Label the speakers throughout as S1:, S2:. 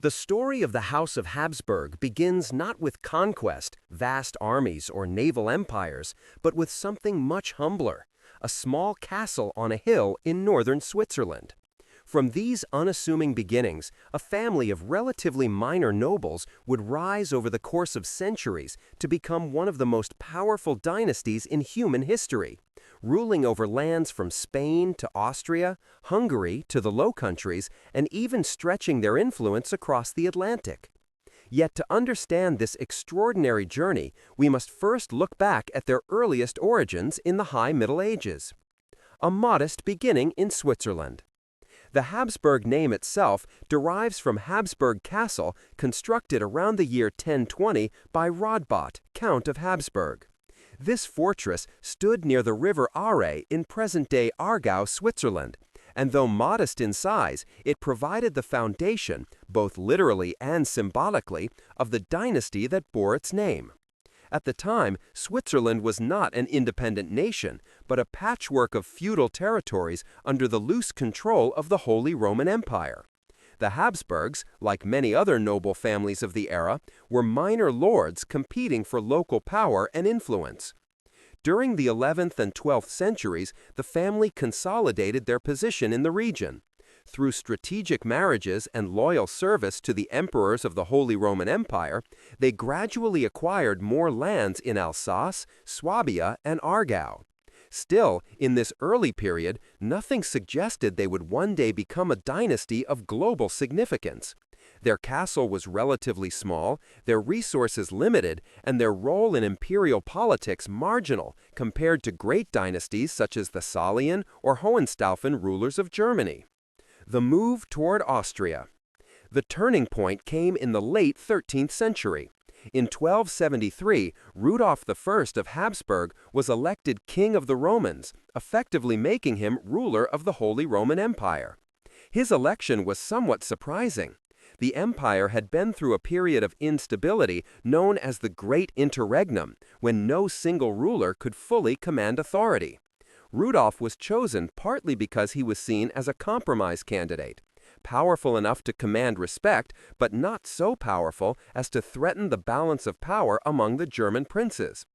S1: The story of the House of Habsburg begins not with conquest, vast armies, or naval empires, but with something much humbler, a small castle on a hill in northern Switzerland. From these unassuming beginnings, a family of relatively minor nobles would rise over the course of centuries to become one of the most powerful dynasties in human history, ruling over lands from Spain to Austria, Hungary to the Low Countries, and even stretching their influence across the Atlantic. Yet to understand this extraordinary journey, we must first look back at their earliest origins in the High Middle Ages. A modest beginning in Switzerland. The Habsburg name itself derives from Habsburg Castle, constructed around the year 1020 by Rodbot, Count of Habsburg. This fortress stood near the river Aare in present-day Aargau, Switzerland, and though modest in size, it provided the foundation, both literally and symbolically, of the dynasty that bore its name. At the time, Switzerland was not an independent nation, but a patchwork of feudal territories under the loose control of the Holy Roman Empire. The Habsburgs, like many other noble families of the era, were minor lords competing for local power and influence. During the 11th and 12th centuries, the family consolidated their position in the region. Through strategic marriages and loyal service to the emperors of the Holy Roman Empire, they gradually acquired more lands in Alsace, Swabia, and Aargau. Still, in this early period, nothing suggested they would one day become a dynasty of global significance. Their castle was relatively small, their resources limited, and their role in imperial politics marginal compared to great dynasties such as the Salian or Hohenstaufen rulers of Germany. The move toward Austria. The turning point came in the late 13th century. In 1273, Rudolf I of Habsburg was elected King of the Romans, effectively making him ruler of the Holy Roman Empire. His election was somewhat surprising. The empire had been through a period of instability known as the Great Interregnum, when no single ruler could fully command authority. Rudolf was chosen partly because he was seen as a compromise candidate, powerful enough to command respect, but not so powerful as to threaten the balance of power among the German princes.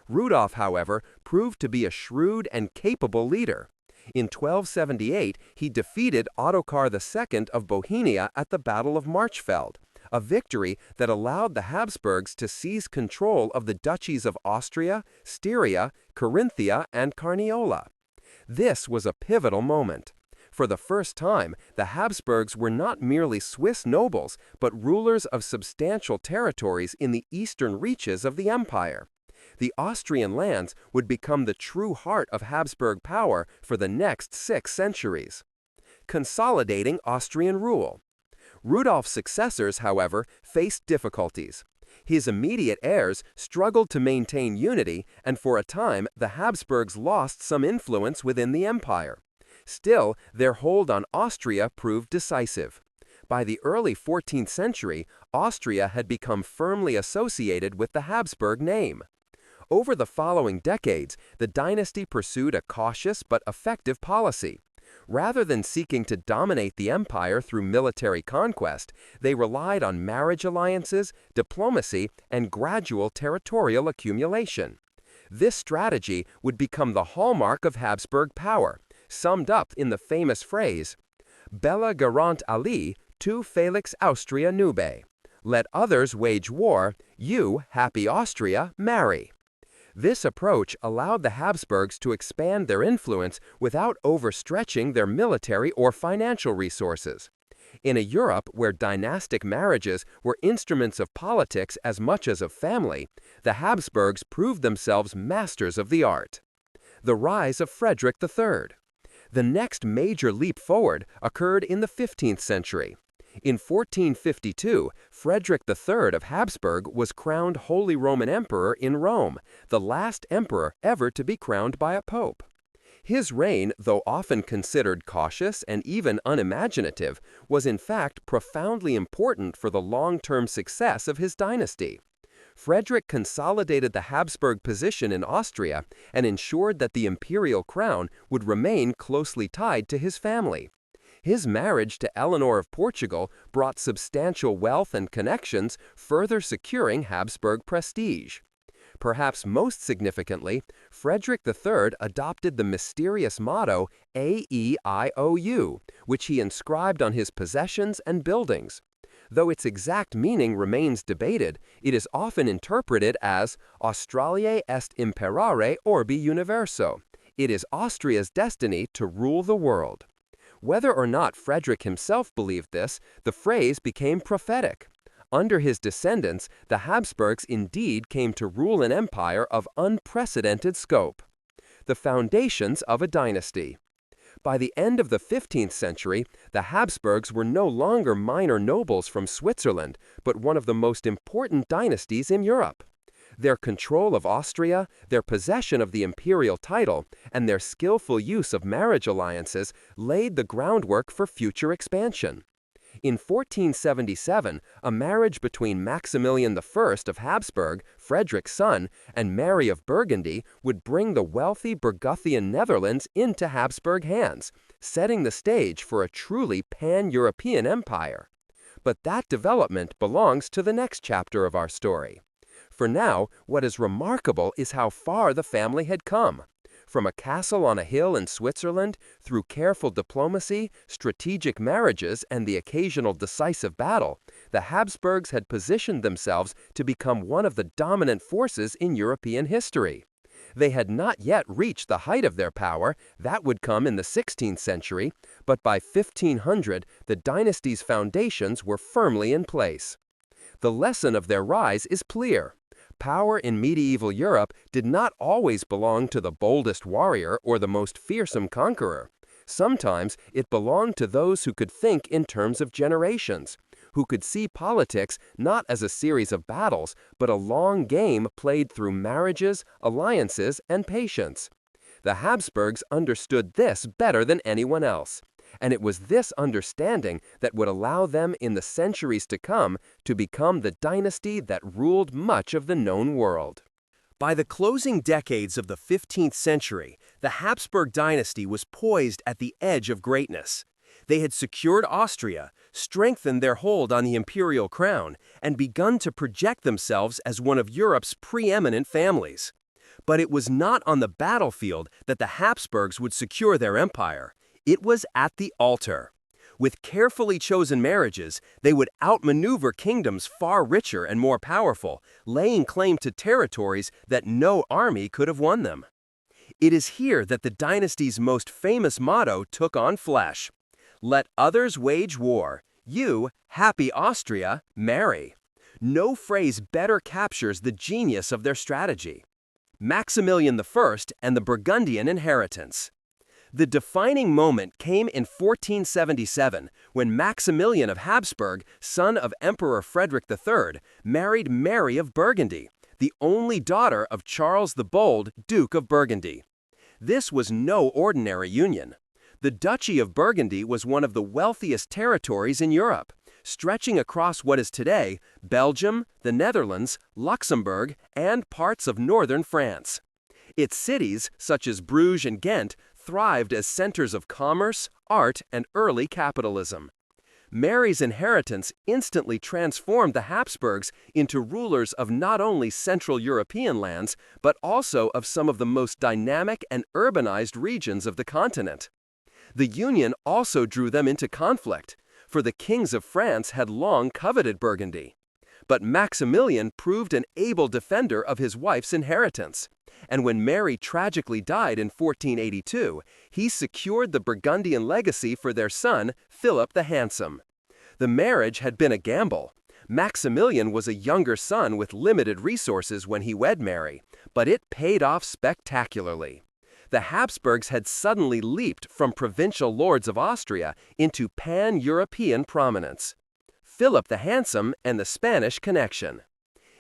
S1: Rudolf, however, proved to be a shrewd and capable leader. In 1278, he defeated Ottokar II of Bohemia at the Battle of Marchfeld, a victory that allowed the Habsburgs to seize control of the duchies of Austria, Styria, Carinthia, and Carniola. This was a pivotal moment. For the first time, the Habsburgs were not merely Swiss nobles, but rulers of substantial territories in the eastern reaches of the empire. The Austrian lands would become the true heart of Habsburg power for the next 6 centuries. Consolidating Austrian rule. Rudolf's successors, however, faced difficulties. His immediate heirs struggled to maintain unity, and for a time the Habsburgs lost some influence within the empire. Still, their hold on Austria proved decisive. By the early 14th century, Austria had become firmly associated with the Habsburg name. Over the following decades, the dynasty pursued a cautious but effective policy. Rather than seeking to dominate the empire through military conquest, they relied on marriage alliances, diplomacy, and gradual territorial accumulation. This strategy would become the hallmark of Habsburg power, summed up in the famous phrase, "Bella garant ali, tu felix Austria nube." Let others wage war, you, happy Austria, marry. This approach allowed the Habsburgs to expand their influence without overstretching their military or financial resources. In a Europe where dynastic marriages were instruments of politics as much as of family, the Habsburgs proved themselves masters of the art. The rise of Frederick III. The next major leap forward occurred in the 15th century. In 1452, Frederick III of Habsburg was crowned Holy Roman Emperor in Rome, the last emperor ever to be crowned by a pope. His reign, though often considered cautious and even unimaginative, was in fact profoundly important for the long-term success of his dynasty. Frederick consolidated the Habsburg position in Austria and ensured that the imperial crown would remain closely tied to his family. His marriage to Eleanor of Portugal brought substantial wealth and connections, further securing Habsburg prestige. Perhaps most significantly, Frederick III adopted the mysterious motto AEIOU, which he inscribed on his possessions and buildings. Though its exact meaning remains debated, it is often interpreted as Australiae est imperare orbi universo. It is Austria's destiny to rule the world. Whether or not Frederick himself believed this, the phrase became prophetic. Under his descendants, the Habsburgs indeed came to rule an empire of unprecedented scope. The foundations of a dynasty. By the end of the 15th century, the Habsburgs were no longer minor nobles from Switzerland, but one of the most important dynasties in Europe. Their control of Austria, their possession of the imperial title, and their skillful use of marriage alliances laid the groundwork for future expansion. In 1477, a marriage between Maximilian I of Habsburg, Frederick's son, and Mary of Burgundy would bring the wealthy Burguthian Netherlands into Habsburg hands, setting the stage for a truly pan-European empire. But that development belongs to the next chapter of our story. For now, what is remarkable is how far the family had come. From a castle on a hill in Switzerland, through careful diplomacy, strategic marriages, and the occasional decisive battle, the Habsburgs had positioned themselves to become one of the dominant forces in European history. They had not yet reached the height of their power, that would come in the 16th century, but by 1500, the dynasty's foundations were firmly in place. The lesson of their rise is clear. Power in medieval Europe did not always belong to the boldest warrior or the most fearsome conqueror. Sometimes it belonged to those who could think in terms of generations, who could see politics not as a series of battles, but a long game played through marriages, alliances, and patience. The Habsburgs understood this better than anyone else. And it was this understanding that would allow them in the centuries to come to become the dynasty that ruled much of the known world. By the closing decades of the 15th century, the Habsburg dynasty was poised at the edge of greatness. They had secured Austria, strengthened their hold on the imperial crown, and begun to project themselves as one of Europe's preeminent families. But it was not on the battlefield that the Habsburgs would secure their empire. It was at the altar. With carefully chosen marriages, they would outmaneuver kingdoms far richer and more powerful, laying claim to territories that no army could have won them. It is here that the dynasty's most famous motto took on flesh. Let others wage war, you, happy Austria, marry. No phrase better captures the genius of their strategy. Maximilian I and the Burgundian inheritance. The defining moment came in 1477, when Maximilian of Habsburg, son of Emperor Frederick III, married Mary of Burgundy, the only daughter of Charles the Bold, Duke of Burgundy. This was no ordinary union. The Duchy of Burgundy was one of the wealthiest territories in Europe, stretching across what is today Belgium, the Netherlands, Luxembourg, and parts of northern France. Its cities, such as Bruges and Ghent, thrived as centers of commerce, art, and early capitalism. Mary's inheritance instantly transformed the Habsburgs into rulers of not only Central European lands, but also of some of the most dynamic and urbanized regions of the continent. The union also drew them into conflict, for the kings of France had long coveted Burgundy. But Maximilian proved an able defender of his wife's inheritance. And when Mary tragically died in 1482, he secured the Burgundian legacy for their son, Philip the Handsome. The marriage had been a gamble. Maximilian was a younger son with limited resources when he wed Mary, but it paid off spectacularly. The Habsburgs had suddenly leaped from provincial lords of Austria into pan-European prominence. Philip the Handsome and the Spanish connection.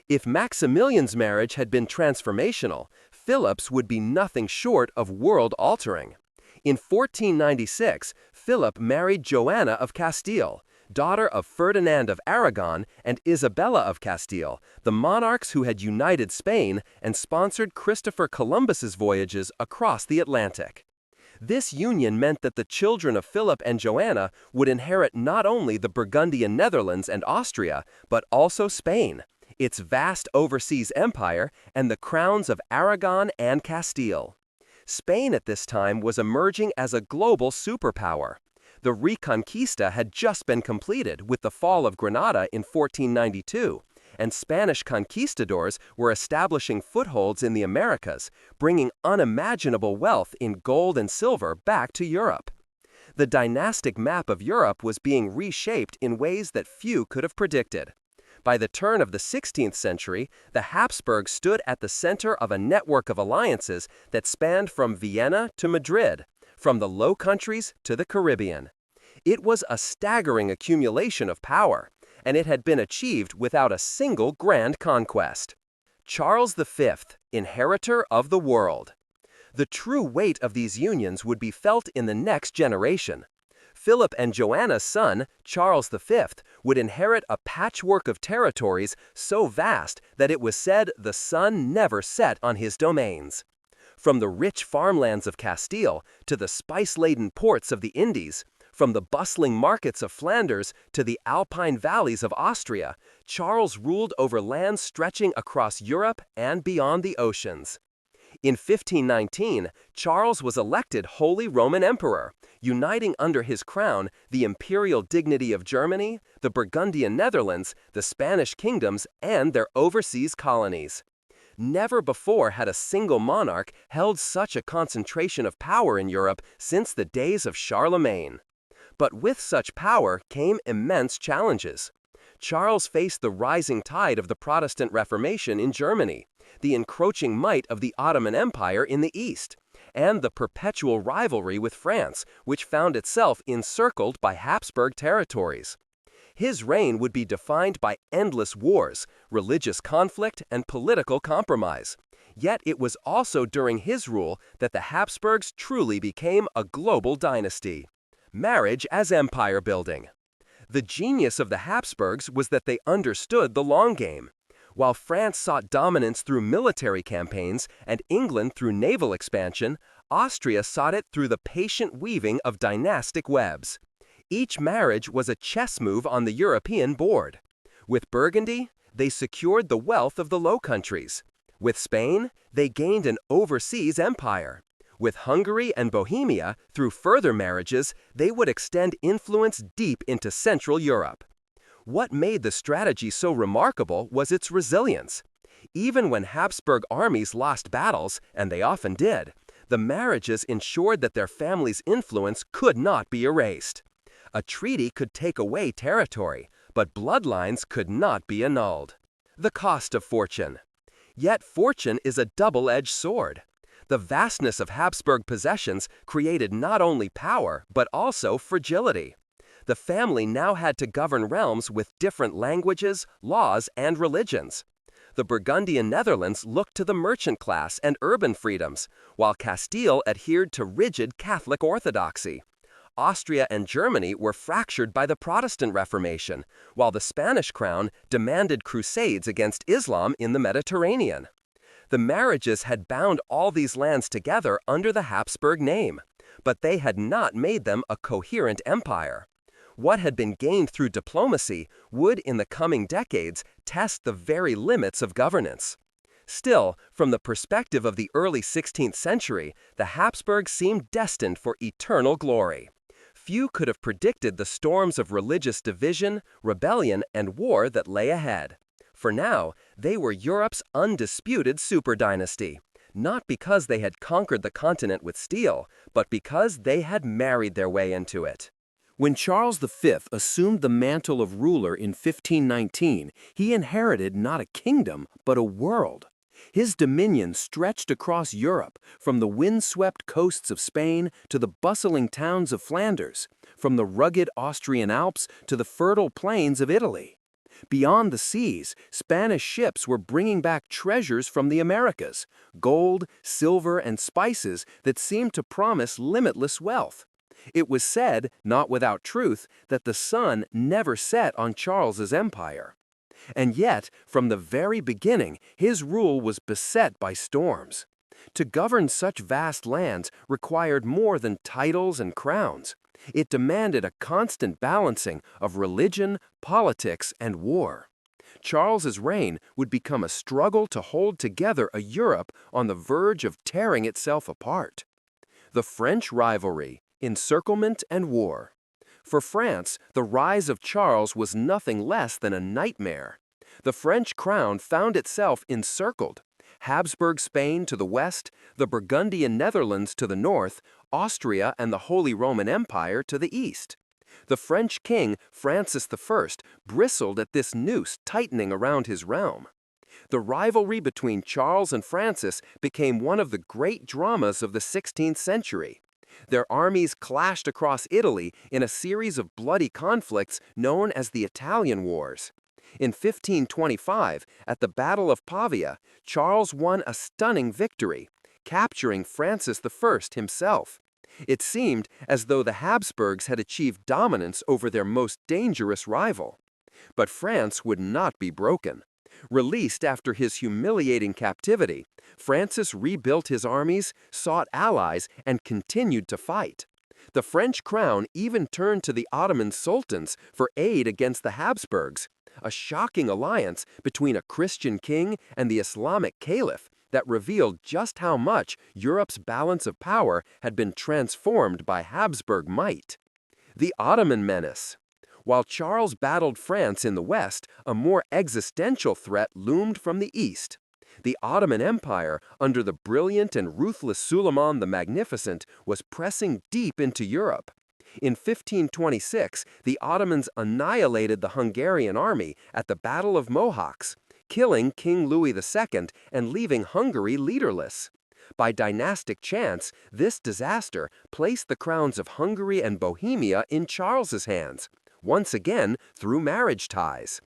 S1: If Maximilian's marriage had been transformational, Philip's would be nothing short of world-altering. In 1496, Philip married Joanna of Castile, daughter of Ferdinand of Aragon and Isabella of Castile, the monarchs who had united Spain and sponsored Christopher Columbus's voyages across the Atlantic. This union meant that the children of Philip and Joanna would inherit not only the Burgundian Netherlands and Austria, but also Spain, its vast overseas empire, and the crowns of Aragon and Castile. Spain at this time was emerging as a global superpower. The Reconquista had just been completed with the fall of Granada in 1492, and Spanish conquistadors were establishing footholds in the Americas, bringing unimaginable wealth in gold and silver back to Europe. The dynastic map of Europe was being reshaped in ways that few could have predicted. By the turn of the 16th century, the Habsburgs stood at the center of a network of alliances that spanned from Vienna to Madrid, from the Low Countries to the Caribbean. It was a staggering accumulation of power, and it had been achieved without a single grand conquest. Charles V, inheritor of the world. The true weight of these unions would be felt in the next generation. Philip and Joanna's son, Charles V, would inherit a patchwork of territories so vast that it was said the sun never set on his domains. From the rich farmlands of Castile to the spice-laden ports of the Indies, from the bustling markets of Flanders to the alpine valleys of Austria, Charles ruled over lands stretching across Europe and beyond the oceans. In 1519, Charles was elected Holy Roman Emperor, uniting under his crown the imperial dignity of Germany, the Burgundian Netherlands, the Spanish kingdoms, and their overseas colonies. Never before had a single monarch held such a concentration of power in Europe since the days of Charlemagne. But with such power came immense challenges. Charles faced the rising tide of the Protestant Reformation in Germany, the encroaching might of the Ottoman Empire in the East, and the perpetual rivalry with France, which found itself encircled by Habsburg territories. His reign would be defined by endless wars, religious conflict, and political compromise. Yet it was also during his rule that the Habsburgs truly became a global dynasty. Marriage as empire building. The genius of the Habsburgs was that they understood the long game. While France sought dominance through military campaigns and England through naval expansion, Austria sought it through the patient weaving of dynastic webs. Each marriage was a chess move on the European board. With Burgundy, they secured the wealth of the Low Countries. With Spain, they gained an overseas empire. With Hungary and Bohemia, through further marriages, they would extend influence deep into Central Europe. What made the strategy so remarkable was its resilience. Even when Habsburg armies lost battles, and they often did, the marriages ensured that their family's influence could not be erased. A treaty could take away territory, but bloodlines could not be annulled. The cost of fortune. Yet fortune is a double-edged sword. The vastness of Habsburg possessions created not only power, but also fragility. The family now had to govern realms with different languages, laws, and religions. The Burgundian Netherlands looked to the merchant class and urban freedoms, while Castile adhered to rigid Catholic orthodoxy. Austria and Germany were fractured by the Protestant Reformation, while the Spanish crown demanded crusades against Islam in the Mediterranean. The marriages had bound all these lands together under the Habsburg name, but they had not made them a coherent empire. What had been gained through diplomacy would, in the coming decades, test the very limits of governance. Still, from the perspective of the early 16th century, the Habsburgs seemed destined for eternal glory. Few could have predicted the storms of religious division, rebellion, and war that lay ahead. For now, they were Europe's undisputed superdynasty, not because they had conquered the continent with steel, but because they had married their way into it. When Charles V assumed the mantle of ruler in 1519, he inherited not a kingdom, but a world. His dominion stretched across Europe, from the windswept coasts of Spain to the bustling towns of Flanders, from the rugged Austrian Alps to the fertile plains of Italy. Beyond the seas, Spanish ships were bringing back treasures from the Americas, gold, silver, and spices that seemed to promise limitless wealth. It was said, not without truth, that the sun never set on Charles's empire. And yet, from the very beginning, his rule was beset by storms. To govern such vast lands required more than titles and crowns. It demanded a constant balancing of religion, politics, and war. Charles's reign would become a struggle to hold together a Europe on the verge of tearing itself apart. The French rivalry, encirclement, and war. For France, the rise of Charles was nothing less than a nightmare. The French crown found itself encircled. Habsburg Spain to the west, the Burgundian Netherlands to the north, Austria and the Holy Roman Empire to the east. The French king, Francis I, bristled at this noose tightening around his realm. The rivalry between Charles and Francis became one of the great dramas of the 16th century. Their armies clashed across Italy in a series of bloody conflicts known as the Italian Wars. In 1525, at the Battle of Pavia, Charles won a stunning victory, capturing Francis I himself. It seemed as though the Habsburgs had achieved dominance over their most dangerous rival. But France would not be broken. Released after his humiliating captivity, Francis rebuilt his armies, sought allies, and continued to fight. The French crown even turned to the Ottoman sultans for aid against the Habsburgs, a shocking alliance between a Christian king and the Islamic caliph that revealed just how much Europe's balance of power had been transformed by Habsburg might. The Ottoman menace. While Charles battled France in the west, a more existential threat loomed from the east. The Ottoman Empire, under the brilliant and ruthless Suleiman the Magnificent, was pressing deep into Europe. In 1526, the Ottomans annihilated the Hungarian army at the Battle of Mohacs, killing King Louis II and leaving Hungary leaderless. By dynastic chance, this disaster placed the crowns of Hungary and Bohemia in Charles's hands, once again through marriage ties.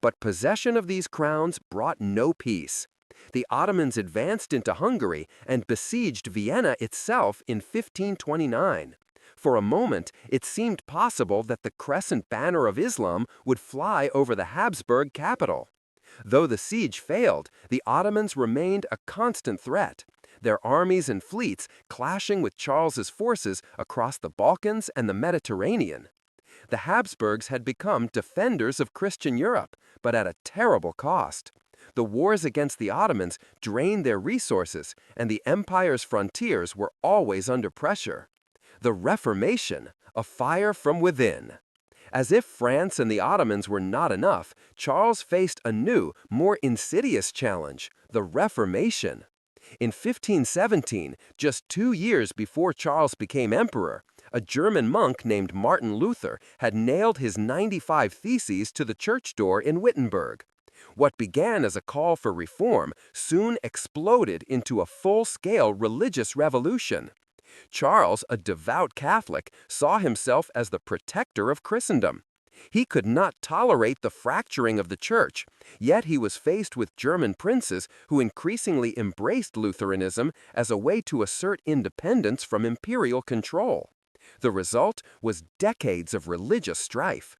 S1: But possession of these crowns brought no peace. The Ottomans advanced into Hungary and besieged Vienna itself in 1529. For a moment, it seemed possible that the crescent banner of Islam would fly over the Habsburg capital. Though the siege failed, the Ottomans remained a constant threat, their armies and fleets clashing with Charles's forces across the Balkans and the Mediterranean. The Habsburgs had become defenders of Christian Europe, but at a terrible cost. The wars against the Ottomans drained their resources, and the empire's frontiers were always under pressure. The Reformation, a fire from within. As if France and the Ottomans were not enough, Charles faced a new, more insidious challenge, the Reformation. In 1517, just 2 years before Charles became emperor, a German monk named Martin Luther had nailed his 95 Theses to the church door in Wittenberg. What began as a call for reform soon exploded into a full-scale religious revolution. Charles, a devout Catholic, saw himself as the protector of Christendom. He could not tolerate the fracturing of the church, yet he was faced with German princes who increasingly embraced Lutheranism as a way to assert independence from imperial control. The result was decades of religious strife.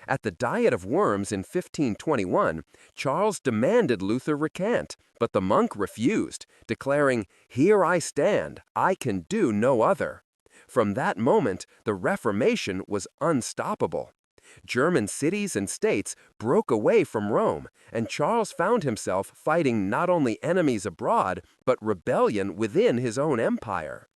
S1: At the Diet of Worms in 1521, Charles demanded Luther recant, but the monk refused, declaring, "Here I stand, I can do no other." From that moment, the Reformation was unstoppable. German cities and states broke away from Rome, and Charles found himself fighting not only enemies abroad, but rebellion within his own empire.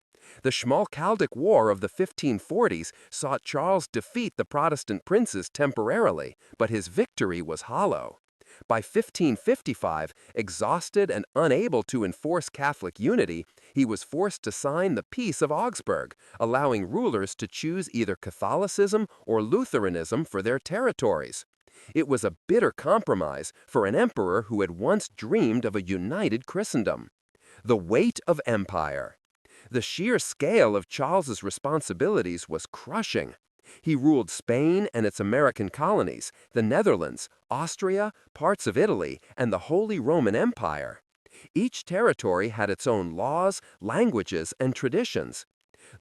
S1: The Schmalkaldic War of the 1540s saw Charles defeat the Protestant princes temporarily, but his victory was hollow. By 1555, exhausted and unable to enforce Catholic unity, he was forced to sign the Peace of Augsburg, allowing rulers to choose either Catholicism or Lutheranism for their territories. It was a bitter compromise for an emperor who had once dreamed of a united Christendom. The weight of empire. The sheer scale of Charles's responsibilities was crushing. He ruled Spain and its American colonies, the Netherlands, Austria, parts of Italy, and the Holy Roman Empire. Each territory had its own laws, languages, and traditions.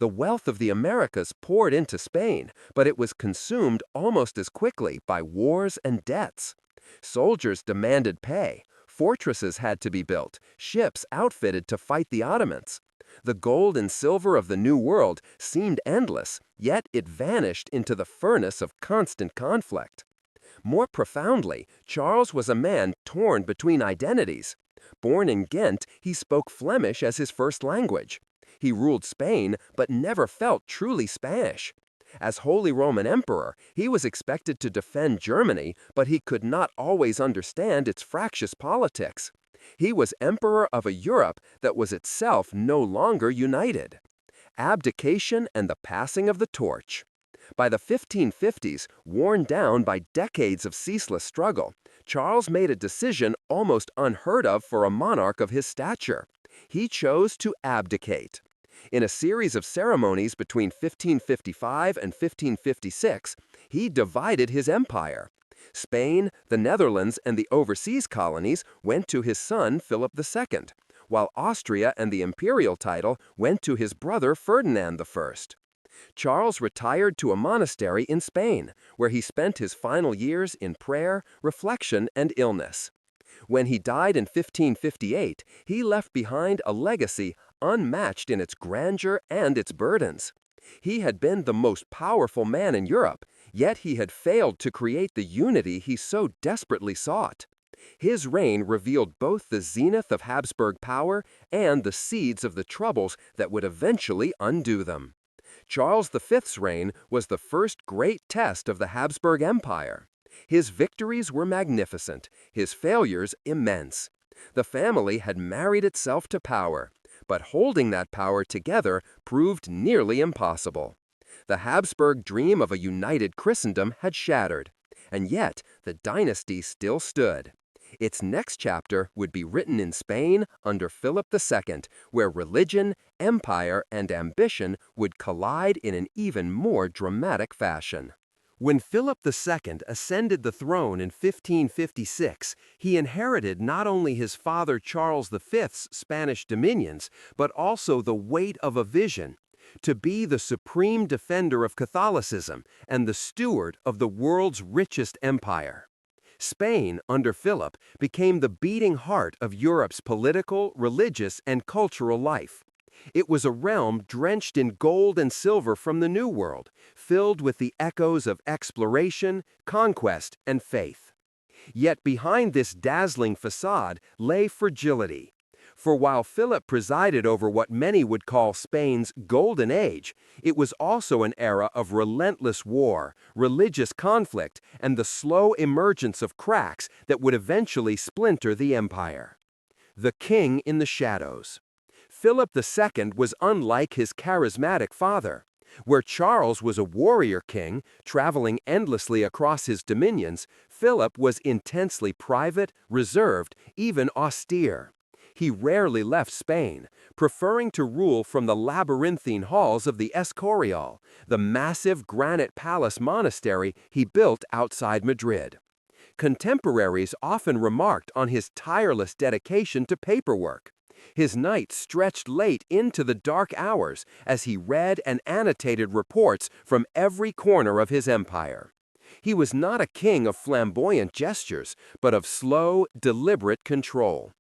S1: The wealth of the Americas poured into Spain, but it was consumed almost as quickly by wars and debts. Soldiers demanded pay, Fortresses had to be built, ships outfitted to fight the Ottomans. The gold and silver of the New World seemed endless, yet it vanished into the furnace of constant conflict. More profoundly, Charles was a man torn between identities. Born in Ghent, he spoke Flemish as his first language. He ruled Spain, but never felt truly Spanish. As Holy Roman Emperor, he was expected to defend Germany, but he could not always understand its fractious politics. He was emperor of a Europe that was itself no longer united. Abdication and the passing of the torch. By the 1550s, worn down by decades of ceaseless struggle, Charles made a decision almost unheard of for a monarch of his stature. He chose to abdicate. In a series of ceremonies between 1555 and 1556, he divided his empire. Spain, the Netherlands, and the overseas colonies went to his son Philip II, while Austria and the imperial title went to his brother Ferdinand I. Charles retired to a monastery in Spain, where he spent his final years in prayer, reflection, and illness. When he died in 1558, he left behind a legacy unmatched in its grandeur and its burdens. He had been the most powerful man in Europe, yet he had failed to create the unity he so desperately sought. His reign revealed both the zenith of Habsburg power and the seeds of the troubles that would eventually undo them. Charles V's reign was the first great test of the Habsburg Empire. His victories were magnificent, his failures immense. The family had married itself to power, but holding that power together proved nearly impossible. The Habsburg dream of a united Christendom had shattered, and yet the dynasty still stood. Its next chapter would be written in Spain under Philip II, where religion, empire, and ambition would collide in an even more dramatic fashion. When Philip II ascended the throne in 1556, he inherited not only his father Charles V's Spanish dominions, but also the weight of a vision to be the supreme defender of Catholicism and the steward of the world's richest empire. Spain, under Philip, became the beating heart of Europe's political, religious, and cultural life. It was a realm drenched in gold and silver from the New World, filled with the echoes of exploration, conquest, and faith. Yet behind this dazzling facade lay fragility. For while Philip presided over what many would call Spain's golden age, it was also an era of relentless war, religious conflict, and the slow emergence of cracks that would eventually splinter the empire. The King in the Shadows. Philip II was unlike his charismatic father. Where Charles was a warrior king, traveling endlessly across his dominions, Philip was intensely private, reserved, even austere. He rarely left Spain, preferring to rule from the labyrinthine halls of the Escorial, the massive granite palace monastery he built outside Madrid. Contemporaries often remarked on his tireless dedication to paperwork. His nights stretched late into the dark hours as he read and annotated reports from every corner of his empire. He was not a king of flamboyant gestures, but of slow, deliberate control.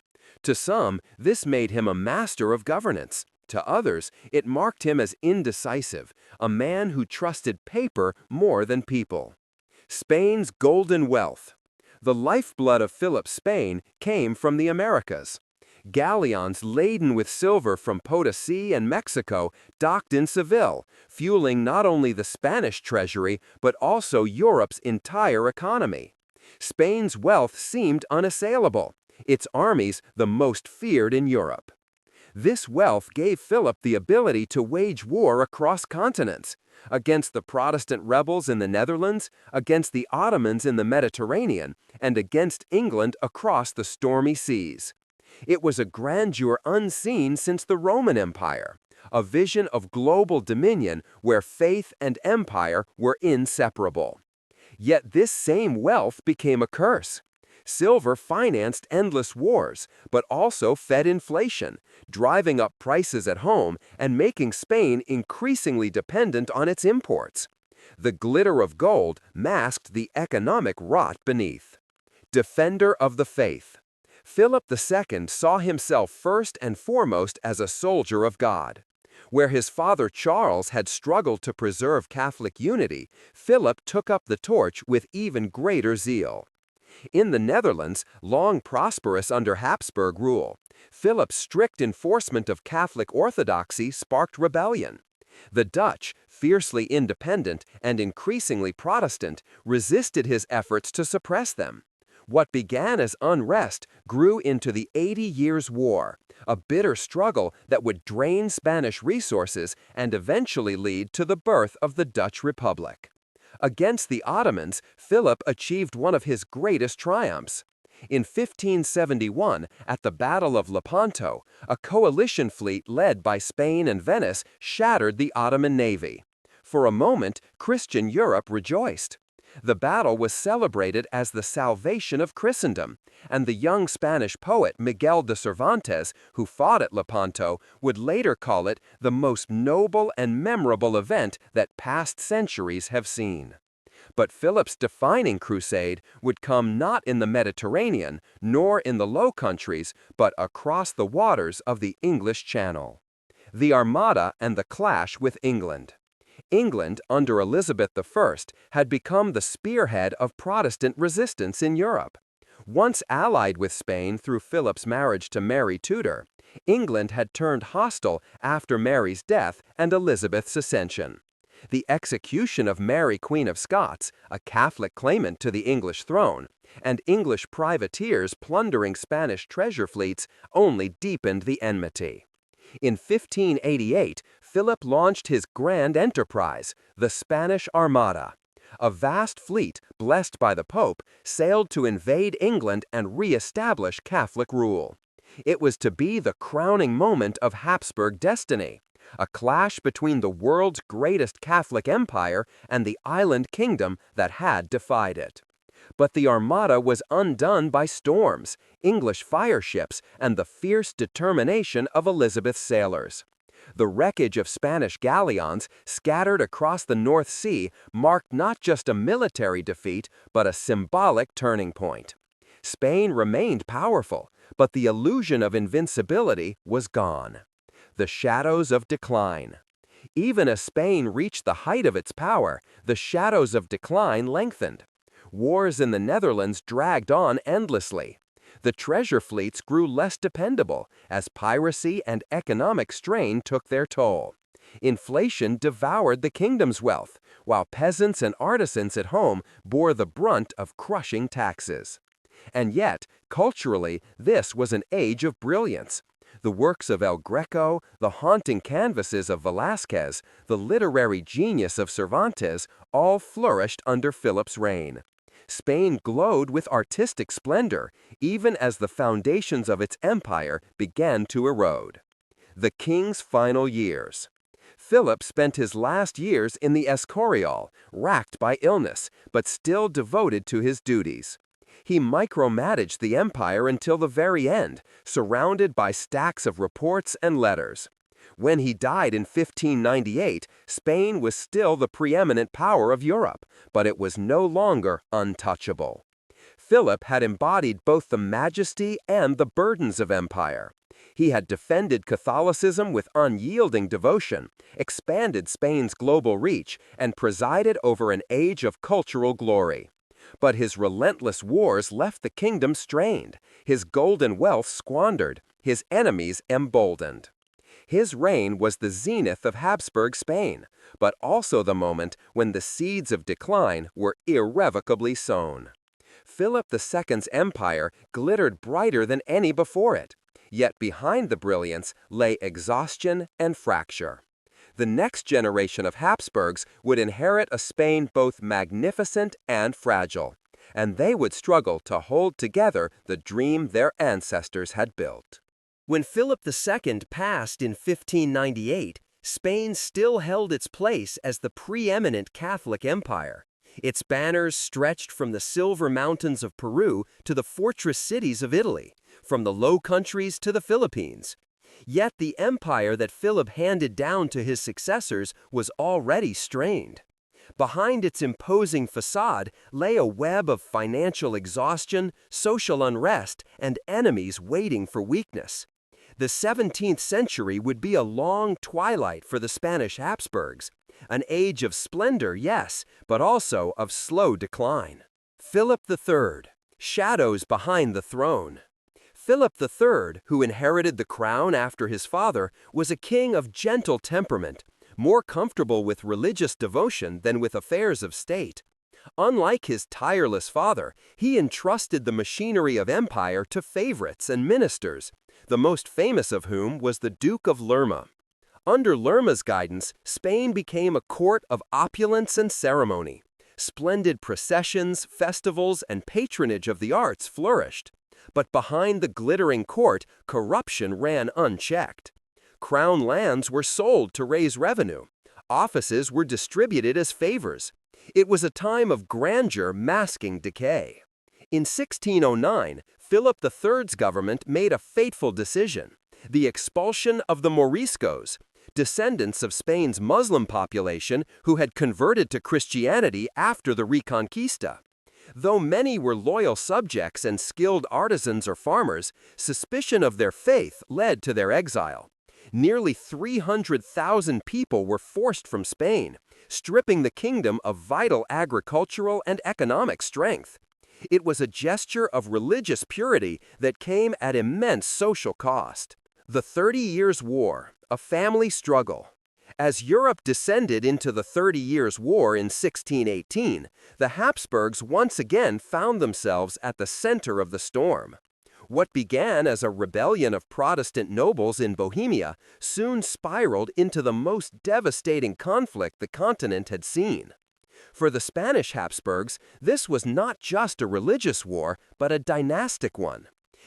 S1: To some, this made him a master of governance. To others, it marked him as indecisive, a man who trusted paper more than people. Spain's golden wealth. The lifeblood of Philip's Spain came from the Americas. Galleons laden with silver from Potosi and Mexico docked in Seville, fueling not only the Spanish treasury but also Europe's entire economy. Spain's wealth seemed unassailable, its armies the most feared in Europe. This wealth gave Philip the ability to wage war across continents, against the Protestant rebels in the Netherlands, against the Ottomans in the Mediterranean, and against England across the stormy seas. It was a grandeur unseen since the Roman Empire, a vision of global dominion where faith and empire were inseparable. Yet this same wealth became a curse. Silver financed endless wars, but also fed inflation, driving up prices at home and making Spain increasingly dependent on its imports. The glitter of gold masked the economic rot beneath. Defender of the faith. Philip II saw himself first and foremost as a soldier of God. Where his father Charles had struggled to preserve Catholic unity, Philip took up the torch with even greater zeal. In the Netherlands, long prosperous under Habsburg rule, Philip's strict enforcement of Catholic orthodoxy sparked rebellion. The Dutch, fiercely independent and increasingly Protestant, resisted his efforts to suppress them. What began as unrest grew into the 80 Years' War, a bitter struggle that would drain Spanish resources and eventually lead to the birth of the Dutch Republic. Against the Ottomans, Philip achieved one of his greatest triumphs. In 1571, at the Battle of Lepanto, a coalition fleet led by Spain and Venice shattered the Ottoman navy. For a moment, Christian Europe rejoiced. The battle was celebrated as the salvation of Christendom, and the young Spanish poet Miguel de Cervantes, who fought at Lepanto, would later call it the most noble and memorable event that past centuries have seen. But Philip's defining crusade would come not in the Mediterranean, nor in the Low Countries, but across the waters of the English Channel. The Armada and the clash with England. England, under Elizabeth I, had become the spearhead of Protestant resistance in Europe. Once allied with Spain through Philip's marriage to Mary Tudor, England had turned hostile after Mary's death and Elizabeth's ascension. The execution of Mary, Queen of Scots, a Catholic claimant to the English throne, and English privateers plundering Spanish treasure fleets only deepened the enmity. In 1588, Philip launched his grand enterprise, the Spanish Armada. A vast fleet, blessed by the Pope, sailed to invade England and re-establish Catholic rule. It was to be the crowning moment of Habsburg destiny, a clash between the world's greatest Catholic empire and the island kingdom that had defied it. But the Armada was undone by storms, English fire ships, and the fierce determination of Elizabeth's sailors. The wreckage of Spanish galleons scattered across the North Sea marked not just a military defeat, but a symbolic turning point. Spain remained powerful, but the illusion of invincibility was gone. The shadows of decline. Even as Spain reached the height of its power, the shadows of decline lengthened. Wars in the Netherlands dragged on endlessly. The treasure fleets grew less dependable as piracy and economic strain took their toll. Inflation devoured the kingdom's wealth, while peasants and artisans at home bore the brunt of crushing taxes. And yet, culturally, this was an age of brilliance. The works of El Greco, the haunting canvases of Velázquez, the literary genius of Cervantes all flourished under Philip's reign. Spain glowed with artistic splendor, even as the foundations of its empire began to erode. The king's final years. Philip spent his last years in the Escorial, racked by illness, but still devoted to his duties. He micromanaged the empire until the very end, surrounded by stacks of reports and letters. When he died in 1598, Spain was still the preeminent power of Europe, but it was no longer untouchable. Philip had embodied both the majesty and the burdens of empire. He had defended Catholicism with unyielding devotion, expanded Spain's global reach, and presided over an age of cultural glory. But his relentless wars left the kingdom strained, his golden wealth squandered, his enemies emboldened. His reign was the zenith of Habsburg Spain, but also the moment when the seeds of decline were irrevocably sown. Philip II's empire glittered brighter than any before it, yet behind the brilliance lay exhaustion and fracture. The next generation of Habsburgs would inherit a Spain both magnificent and fragile, and they would struggle to hold together the dream their ancestors had built. When Philip II passed in 1598, Spain still held its place as the preeminent Catholic empire. Its banners stretched from the silver mountains of Peru to the fortress cities of Italy, from the Low Countries to the Philippines. Yet the empire that Philip handed down to his successors was already strained. Behind its imposing facade lay a web of financial exhaustion, social unrest, and enemies waiting for weakness. The 17th century would be a long twilight for the Spanish Habsburgs, an age of splendor, yes, but also of slow decline. Philip III, shadows behind the throne. Philip III, who inherited the crown after his father, was a king of gentle temperament, more comfortable with religious devotion than with affairs of state. Unlike his tireless father, he entrusted the machinery of empire to favorites and ministers, the most famous of whom was the Duke of Lerma. Under Lerma's guidance, Spain became a court of opulence and ceremony. Splendid processions, festivals, and patronage of the arts flourished. But behind the glittering court, corruption ran unchecked. Crown lands were sold to raise revenue. Offices were distributed as favors. It was a time of grandeur masking decay. In 1609, Philip III's government made a fateful decision: the expulsion of the Moriscos, descendants of Spain's Muslim population who had converted to Christianity after the Reconquista. Though many were loyal subjects and skilled artisans or farmers, suspicion of their faith led to their exile. Nearly 300,000 people were forced from Spain, stripping the kingdom of vital agricultural and economic strength. It was a gesture of religious purity that came at immense social cost. The 30 Years' War, a family struggle. As Europe descended into the 30 Years' War in 1618, the Habsburgs once again found themselves at the center of the storm. What began as a rebellion of Protestant nobles in Bohemia soon spiraled into the most devastating conflict the continent had seen. For the Spanish Habsburgs, this was not just a religious war, but a dynastic one.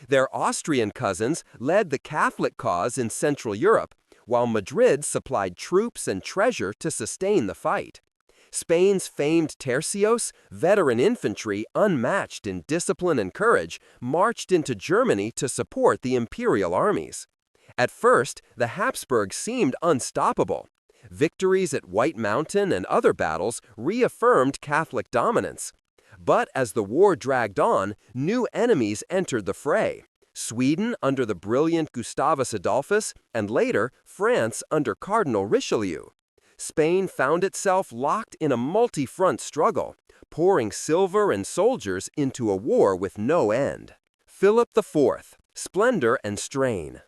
S1: Their Austrian cousins led the Catholic cause in Central Europe, while Madrid supplied troops and treasure to sustain the fight. Spain's famed tercios, veteran infantry unmatched in discipline and courage, marched into Germany to support the imperial armies. At first, the Habsburgs seemed unstoppable. Victories at White Mountain and other battles reaffirmed Catholic dominance. But as the war dragged on, new enemies entered the fray. Sweden under the brilliant Gustavus Adolphus, and later, France under Cardinal Richelieu. Spain found itself locked in a multi-front struggle, pouring silver and soldiers into a war with no end. Philip IV, splendor and strain.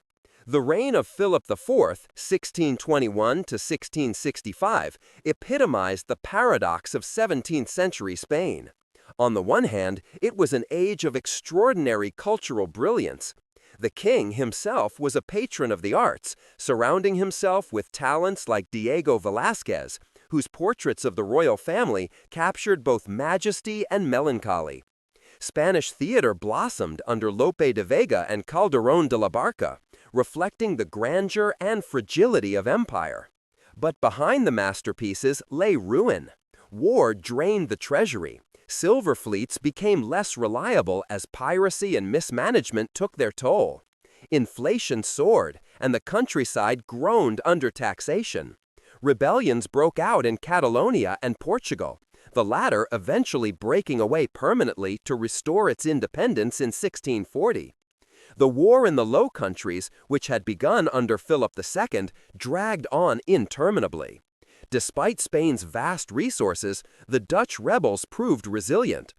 S1: The reign of Philip IV, 1621 to 1665, epitomized the paradox of 17th century Spain. On the one hand, it was an age of extraordinary cultural brilliance. The king himself was a patron of the arts, surrounding himself with talents like Diego Velázquez, whose portraits of the royal family captured both majesty and melancholy. Spanish theater blossomed under Lope de Vega and Calderón de la Barca, reflecting the grandeur and fragility of empire. But behind the masterpieces lay ruin. War drained the treasury. Silver fleets became less reliable as piracy and mismanagement took their toll. Inflation soared, and the countryside groaned under taxation. Rebellions broke out in Catalonia and Portugal, the latter eventually breaking away permanently to restore its independence in 1640. The war in the Low Countries, which had begun under Philip II, dragged on interminably. Despite Spain's vast resources, the Dutch rebels proved resilient.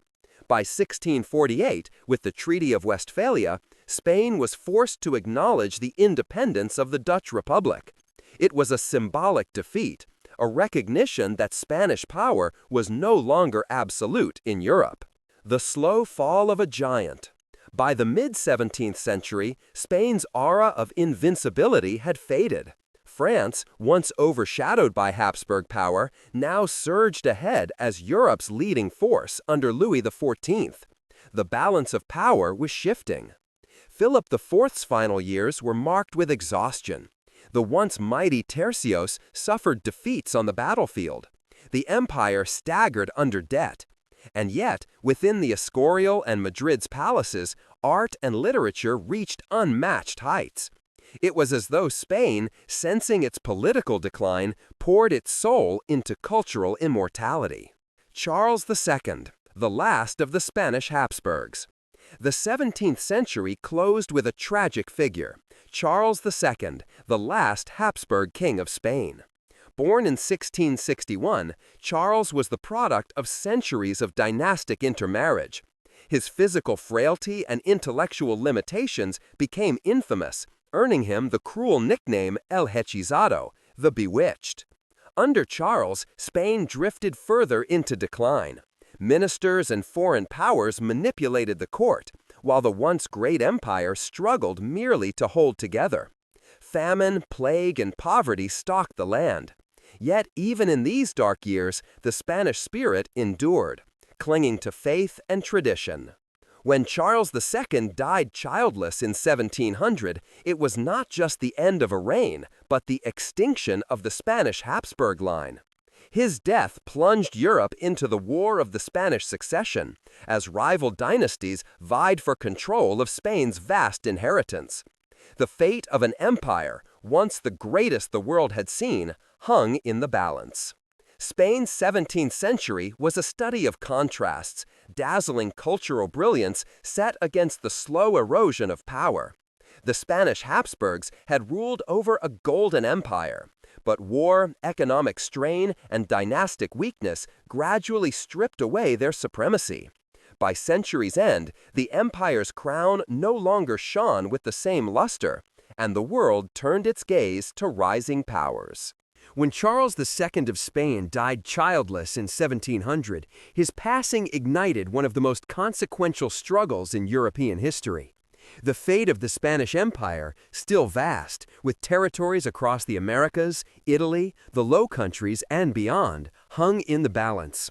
S1: By 1648, with the Treaty of Westphalia, Spain was forced to acknowledge the independence of the Dutch Republic. It was a symbolic defeat, a recognition that Spanish power was no longer absolute in Europe. The slow fall of a giant. By the mid-17th century, Spain's aura of invincibility had faded. France, once overshadowed by Habsburg power, now surged ahead as Europe's leading force under Louis XIV. The balance of power was shifting. Philip IV's final years were marked with exhaustion. The once mighty tercios suffered defeats on the battlefield. The empire staggered under debt. And yet, within the Escorial and Madrid's palaces, art and literature reached unmatched heights. It was as though Spain, sensing its political decline, poured its soul into cultural immortality. Charles II, the last of the Spanish Habsburgs. The 17th century closed with a tragic figure, Charles II, the last Habsburg king of Spain. Born in 1661, Charles was the product of centuries of dynastic intermarriage. His physical frailty and intellectual limitations became infamous, earning him the cruel nickname El Hechizado, the Bewitched. Under Charles, Spain drifted further into decline. Ministers and foreign powers manipulated the court, while the once great empire struggled merely to hold together. Famine, plague, and poverty stalked the land. Yet, even in these dark years, the Spanish spirit endured, clinging to faith and tradition. When Charles II died childless in 1700, it was not just the end of a reign, but the extinction of the Spanish Habsburg line. His death plunged Europe into the War of the Spanish Succession, as rival dynasties vied for control of Spain's vast inheritance. The fate of an empire, once the greatest the world had seen, hung in the balance. Spain's 17th century was a study of contrasts, dazzling cultural brilliance set against the slow erosion of power. The Spanish Habsburgs had ruled over a golden empire, but war, economic strain, and dynastic weakness gradually stripped away their supremacy. By century's end, the empire's crown no longer shone with the same luster, and the world turned its gaze to rising powers. When Charles II of Spain died childless in 1700, his passing ignited one of the most consequential struggles in European history. The fate of the Spanish Empire, still vast, with territories across the Americas, Italy, the Low Countries, and beyond, hung in the balance.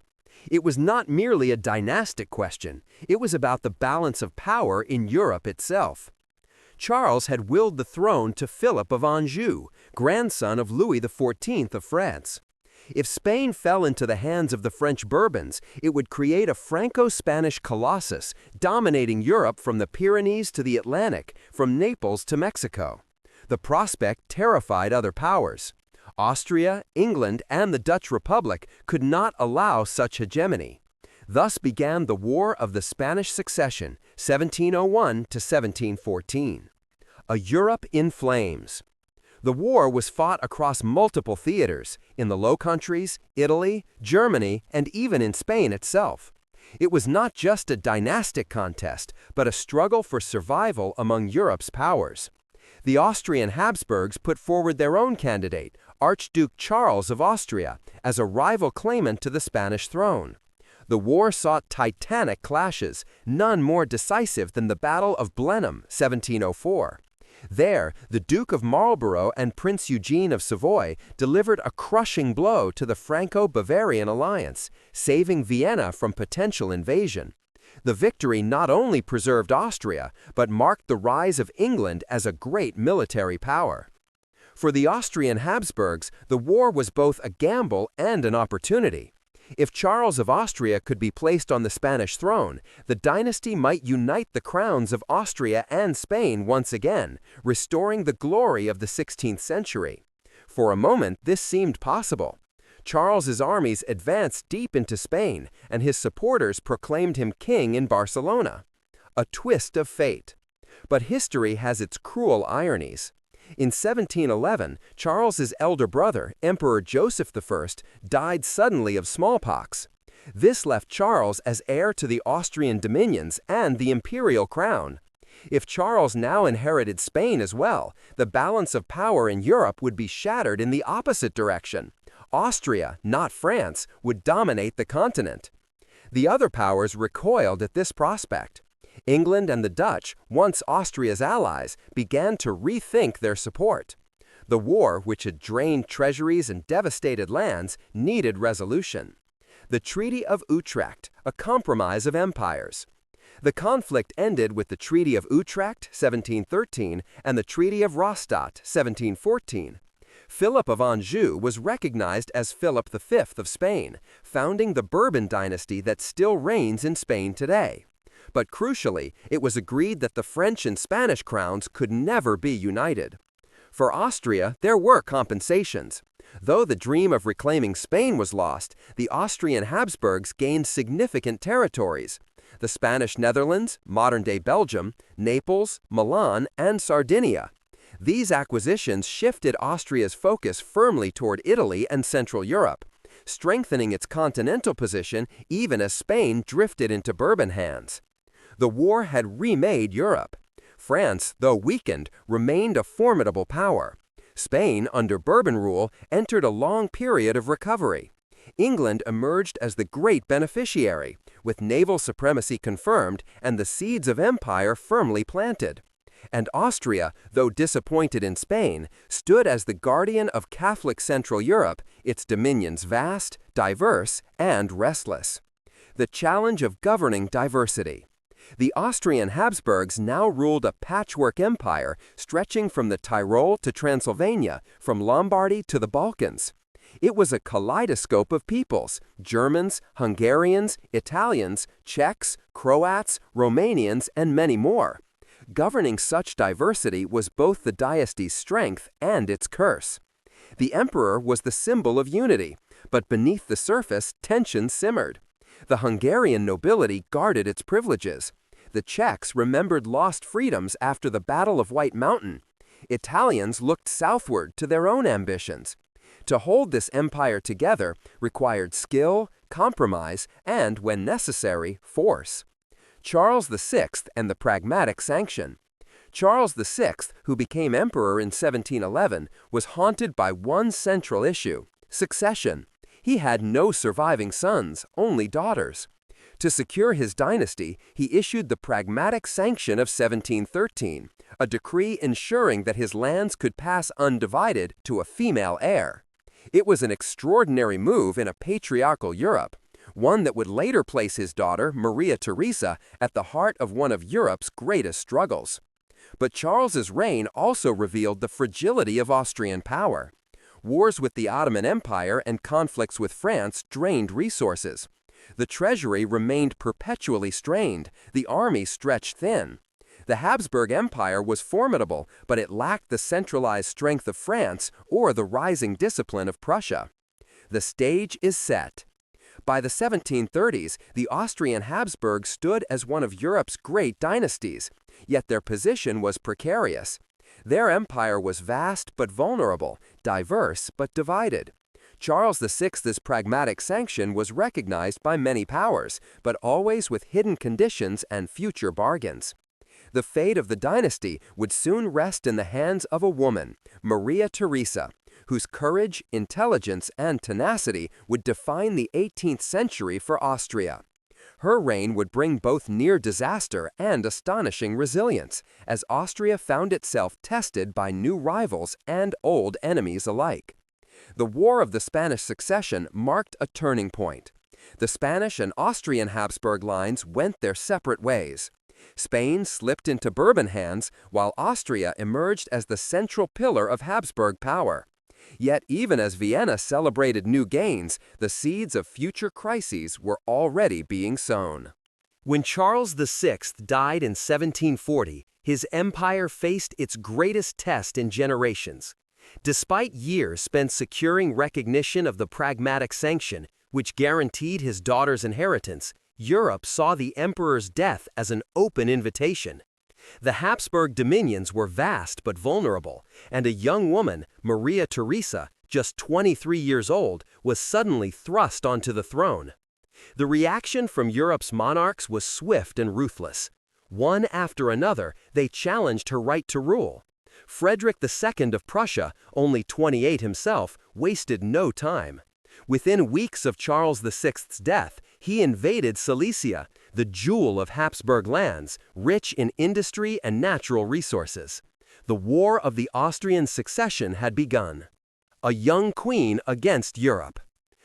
S1: It was not merely a dynastic question, it was about the balance of power in Europe itself. Charles had willed the throne to Philip of Anjou, grandson of Louis XIV of France. If Spain fell into the hands of the French Bourbons, it would create a Franco-Spanish colossus, dominating Europe from the Pyrenees to the Atlantic, from Naples to Mexico. The prospect terrified other powers. Austria, England, and the Dutch Republic could not allow such hegemony. Thus began the War of the Spanish Succession, 1701 to 1714. A Europe in flames. The war was fought across multiple theaters, in the Low Countries, Italy, Germany, and even in Spain itself. It was not just a dynastic contest, but a struggle for survival among Europe's powers. The Austrian Habsburgs put forward their own candidate, Archduke Charles of Austria, as a rival claimant to the Spanish throne. The war saw titanic clashes, none more decisive than the Battle of Blenheim, 1704. There, the Duke of Marlborough and Prince Eugene of Savoy delivered a crushing blow to the Franco-Bavarian alliance, saving Vienna from potential invasion. The victory not only preserved Austria, but marked the rise of England as a great military power. For the Austrian Habsburgs, the war was both a gamble and an opportunity. If Charles of Austria could be placed on the Spanish throne, the dynasty might unite the crowns of Austria and Spain once again, restoring the glory of the 16th century. For a moment, this seemed possible. Charles's armies advanced deep into Spain, and his supporters proclaimed him king in Barcelona. A twist of fate. But history has its cruel ironies. In 1711, Charles's elder brother, Emperor Joseph I, died suddenly of smallpox. This left Charles as heir to the Austrian dominions and the imperial crown. If Charles now inherited Spain as well, the balance of power in Europe would be shattered in the opposite direction. Austria, not France, would dominate the continent. The other powers recoiled at this prospect. England and the Dutch, once Austria's allies, began to rethink their support. The war, which had drained treasuries and devastated lands, needed resolution. The Treaty of Utrecht, a compromise of empires. The conflict ended with the Treaty of Utrecht, 1713, and the Treaty of Rastatt, 1714. Philip of Anjou was recognized as Philip V of Spain, founding the Bourbon dynasty that still reigns in Spain today. But crucially, it was agreed that the French and Spanish crowns could never be united. For Austria, there were compensations. Though the dream of reclaiming Spain was lost, the Austrian Habsburgs gained significant territories. The Spanish Netherlands, modern-day Belgium, Naples, Milan, and Sardinia. These acquisitions shifted Austria's focus firmly toward Italy and Central Europe, strengthening its continental position even as Spain drifted into Bourbon hands. The war had remade Europe. France, though weakened, remained a formidable power. Spain, under Bourbon rule, entered a long period of recovery. England emerged as the great beneficiary, with naval supremacy confirmed and the seeds of empire firmly planted. And Austria, though disappointed in Spain, stood as the guardian of Catholic Central Europe, its dominions vast, diverse, and restless. The challenge of governing diversity. The Austrian Habsburgs now ruled a patchwork empire stretching from the Tyrol to Transylvania, from Lombardy to the Balkans. It was a kaleidoscope of peoples: Germans, Hungarians, Italians, Czechs, Croats, Romanians, and many more. Governing such diversity was both the dynasty's strength and its curse. The emperor was the symbol of unity, but beneath the surface, tension simmered. The Hungarian nobility guarded its privileges. The Czechs remembered lost freedoms after the Battle of White Mountain. Italians looked southward to their own ambitions. To hold this empire together required skill, compromise, and, when necessary, force. Charles VI and the Pragmatic Sanction. Charles VI, who became emperor in 1711, was haunted by one central issue: succession. He had no surviving sons, only daughters. To secure his dynasty, he issued the Pragmatic Sanction of 1713, a decree ensuring that his lands could pass undivided to a female heir. It was an extraordinary move in a patriarchal Europe, one that would later place his daughter, Maria Theresa, at the heart of one of Europe's greatest struggles. But Charles's reign also revealed the fragility of Austrian power. Wars with the Ottoman Empire and conflicts with France drained resources. The treasury remained perpetually strained, the army stretched thin. The Habsburg Empire was formidable, but it lacked the centralized strength of France or the rising discipline of Prussia. The stage is set. By the 1730s, the Austrian Habsburgs stood as one of Europe's great dynasties, yet their position was precarious. Their empire was vast but vulnerable, diverse but divided. Charles VI's Pragmatic Sanction was recognized by many powers, but always with hidden conditions and future bargains. The fate of the dynasty would soon rest in the hands of a woman, Maria Theresa, whose courage, intelligence, and tenacity would define the 18th century for Austria. Her reign would bring both near disaster and astonishing resilience, as Austria found itself tested by new rivals and old enemies alike. The War of the Spanish Succession marked a turning point. The Spanish and Austrian Habsburg lines went their separate ways. Spain slipped into Bourbon hands, while Austria emerged as the central pillar of Habsburg power. Yet even as Vienna celebrated new gains, the seeds of future crises were already being sown. When Charles VI died in 1740, his empire faced its greatest test in generations. Despite years spent securing recognition of the Pragmatic Sanction, which guaranteed his daughter's inheritance, Europe saw the emperor's death as an open invitation. The Habsburg dominions were vast but vulnerable, and a young woman, Maria Theresa, just 23 years old, was suddenly thrust onto the throne. The reaction from Europe's monarchs was swift and ruthless. One after another, they challenged her right to rule. Frederick II of Prussia, only 28 himself, wasted no time. Within weeks of Charles VI's death, he invaded Silesia, the jewel of Habsburg lands, rich in industry and natural resources. The War of the Austrian Succession had begun. A young queen against Europe.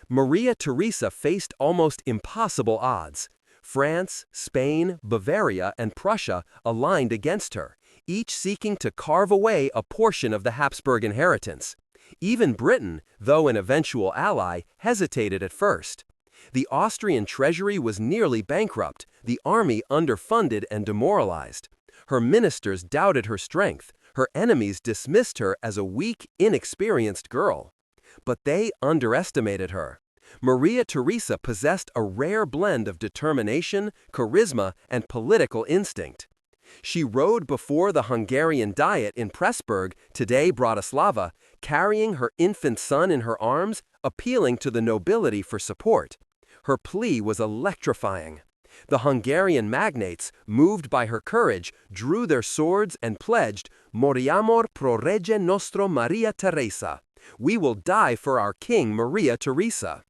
S1: Maria Theresa faced almost impossible odds. France, Spain, Bavaria, and Prussia aligned against her, each seeking to carve away a portion of the Habsburg inheritance. Even Britain, though an eventual ally, hesitated at first. The Austrian treasury was nearly bankrupt, the army underfunded and demoralized. Her ministers doubted her strength, Her enemies dismissed her as a weak, inexperienced girl. But they underestimated her. Maria Theresa possessed a rare blend of determination, charisma, and political instinct. She rode before the Hungarian Diet in Pressburg, today Bratislava, carrying her infant son in her arms, appealing to the nobility for support. Her plea was electrifying. The Hungarian magnates, moved by her courage, drew their swords and pledged, "Moriamur pro rege nostro Maria Teresa." We will die for our king Maria Theresa.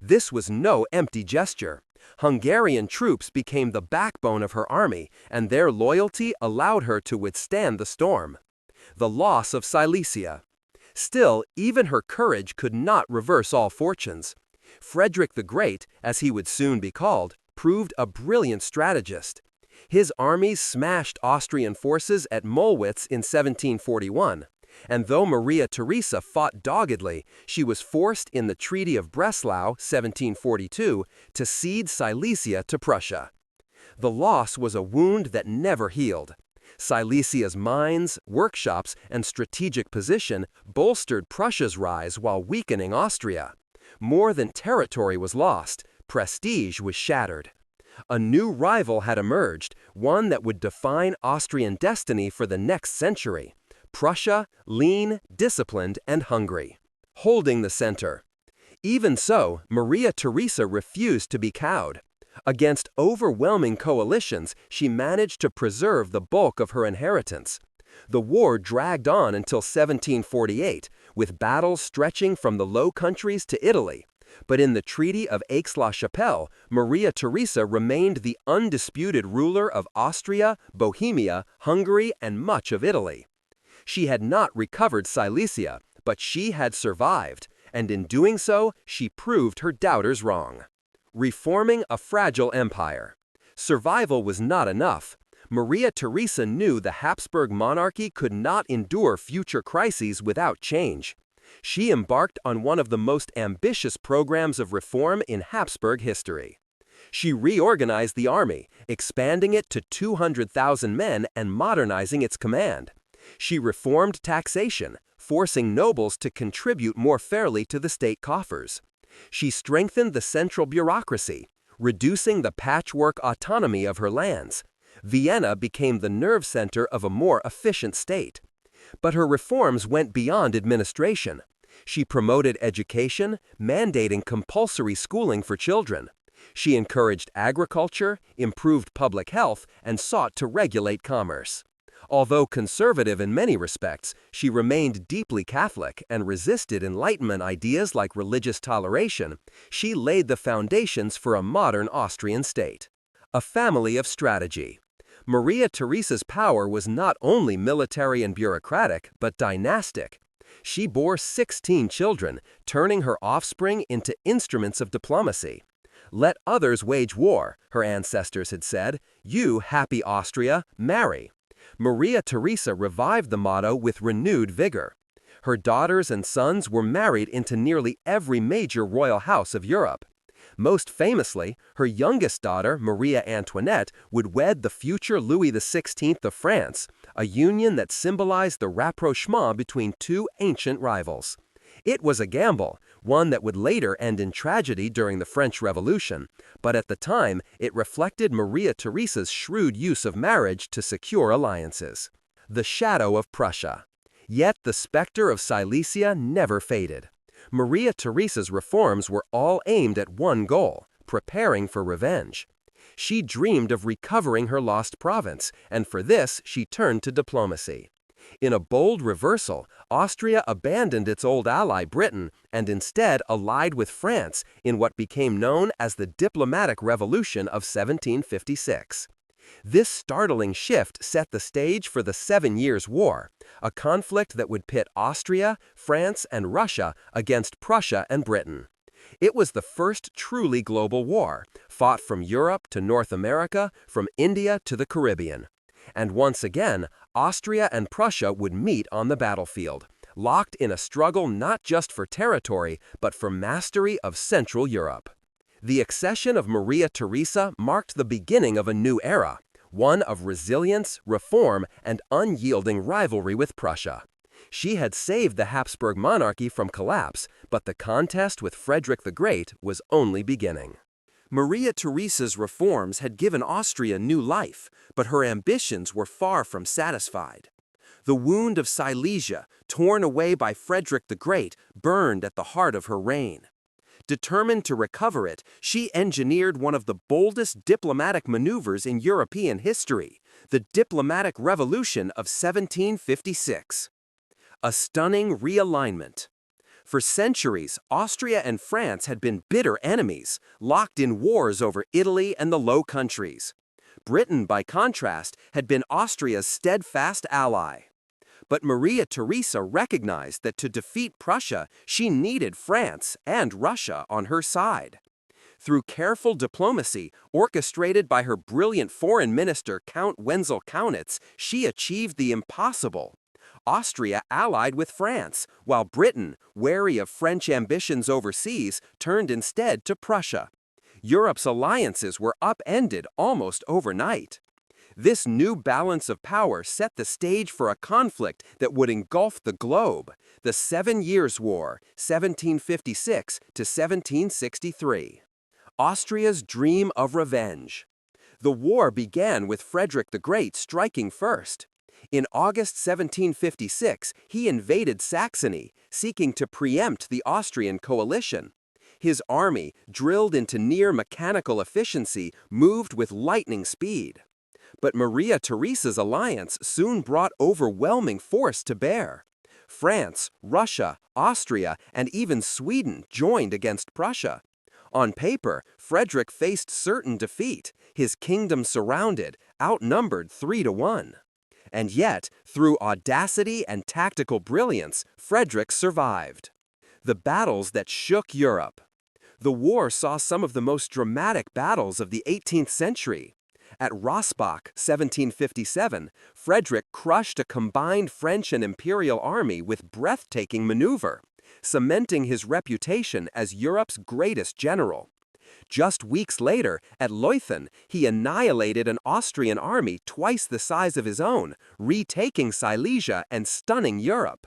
S1: This was no empty gesture. Hungarian troops became the backbone of her army, and their loyalty allowed her to withstand the storm. The loss of Silesia. Still, even her courage could not reverse all fortunes. Frederick the Great, as he would soon be called, proved a brilliant strategist. His armies smashed Austrian forces at Mollwitz in 1741. And though Maria Theresa fought doggedly, she was forced in the Treaty of Breslau, 1742, to cede Silesia to Prussia. The loss was a wound that never healed. Silesia's mines, workshops, and strategic position bolstered Prussia's rise while weakening Austria. More than territory was lost, prestige was shattered. A new rival had emerged, one that would define Austrian destiny for the next century. Prussia, lean, disciplined, and hungry. Holding the center. Even so, Maria Theresa refused to be cowed. Against overwhelming coalitions, she managed to preserve the bulk of her inheritance. The war dragged on until 1748, with battles stretching from the Low Countries to Italy. But in the Treaty of Aix-la-Chapelle, Maria Theresa remained the undisputed ruler of Austria, Bohemia, Hungary, and much of Italy. She had not recovered Silesia, but she had survived, and in doing so, she proved her doubters wrong. Reforming a fragile empire. Survival was not enough. Maria Theresa knew the Habsburg monarchy could not endure future crises without change. She embarked on one of the most ambitious programs of reform in Habsburg history. She reorganized the army, expanding it to 200,000 men and modernizing its command. She reformed taxation, forcing nobles to contribute more fairly to the state coffers. She strengthened the central bureaucracy, reducing the patchwork autonomy of her lands. Vienna became the nerve center of a more efficient state. But her reforms went beyond administration. She promoted education, mandating compulsory schooling for children. She encouraged agriculture, improved public health, and sought to regulate commerce. Although conservative in many respects, she remained deeply Catholic and resisted Enlightenment ideas like religious toleration. She laid the foundations for a modern Austrian state. A family of strategy. Maria Theresa's power was not only military and bureaucratic, but dynastic. She bore 16 children, turning her offspring into instruments of diplomacy. "Let others wage war," her ancestors had said. "You, happy Austria, marry." Maria Theresa revived the motto with renewed vigor. Her daughters and sons were married into nearly every major royal house of Europe. Most famously, her youngest daughter, Maria Antoinette, would wed the future Louis XVI of France, a union that symbolized the rapprochement between two ancient rivals. It was a gamble, one that would later end in tragedy during the French Revolution, but at the time, it reflected Maria Theresa's shrewd use of marriage to secure alliances. The shadow of Prussia. Yet the specter of Silesia never faded. Maria Theresa's reforms were all aimed at one goal: preparing for revenge. She dreamed of recovering her lost province, and for this she turned to diplomacy. In a bold reversal, Austria abandoned its old ally Britain and instead allied with France in what became known as the Diplomatic Revolution of 1756. This startling shift set the stage for the 7 Years' War, a conflict that would pit Austria, France, and Russia against Prussia and Britain. It was the first truly global war, fought from Europe to North America, from India to the Caribbean. And once again, Austria and Prussia would meet on the battlefield, locked in a struggle not just for territory, but for mastery of Central Europe. The accession of Maria Theresa marked the beginning of a new era, one of resilience, reform, and unyielding rivalry with Prussia. She had saved the Habsburg monarchy from collapse, but the contest with Frederick the Great was only beginning. Maria Theresa's reforms had given Austria new life, but her ambitions were far from satisfied. The wound of Silesia, torn away by Frederick the Great, burned at the heart of her reign. Determined to recover it, she engineered one of the boldest diplomatic maneuvers in European history, the diplomatic revolution of 1756. A stunning realignment. For centuries, Austria and France had been bitter enemies, locked in wars over Italy and the Low Countries. Britain, by contrast, had been Austria's steadfast ally. But Maria Theresa recognized that to defeat Prussia, she needed France and Russia on her side. Through careful diplomacy, orchestrated by her brilliant foreign minister Count Wenzel Kaunitz, she achieved the impossible. Austria allied with France, while Britain, wary of French ambitions overseas, turned instead to Prussia. Europe's alliances were upended almost overnight. This new balance of power set the stage for a conflict that would engulf the globe, the 7 Years' War, 1756 to 1763. Austria's dream of revenge. The war began with Frederick the Great striking first. In August 1756, he invaded Saxony, seeking to preempt the Austrian coalition. His army, drilled into near-mechanical efficiency, moved with lightning speed. But Maria Theresa's alliance soon brought overwhelming force to bear. France, Russia, Austria, and even Sweden joined against Prussia. On paper, Frederick faced certain defeat, his kingdom surrounded, outnumbered 3-1. And yet, through audacity and tactical brilliance, Frederick survived. The battles that shook Europe. The war saw some of the most dramatic battles of the 18th century. At Rossbach, 1757, Frederick crushed a combined French and Imperial army with breathtaking maneuver, cementing his reputation as Europe's greatest general. Just weeks later, at Leuthen, he annihilated an Austrian army twice the size of his own, retaking Silesia and stunning Europe.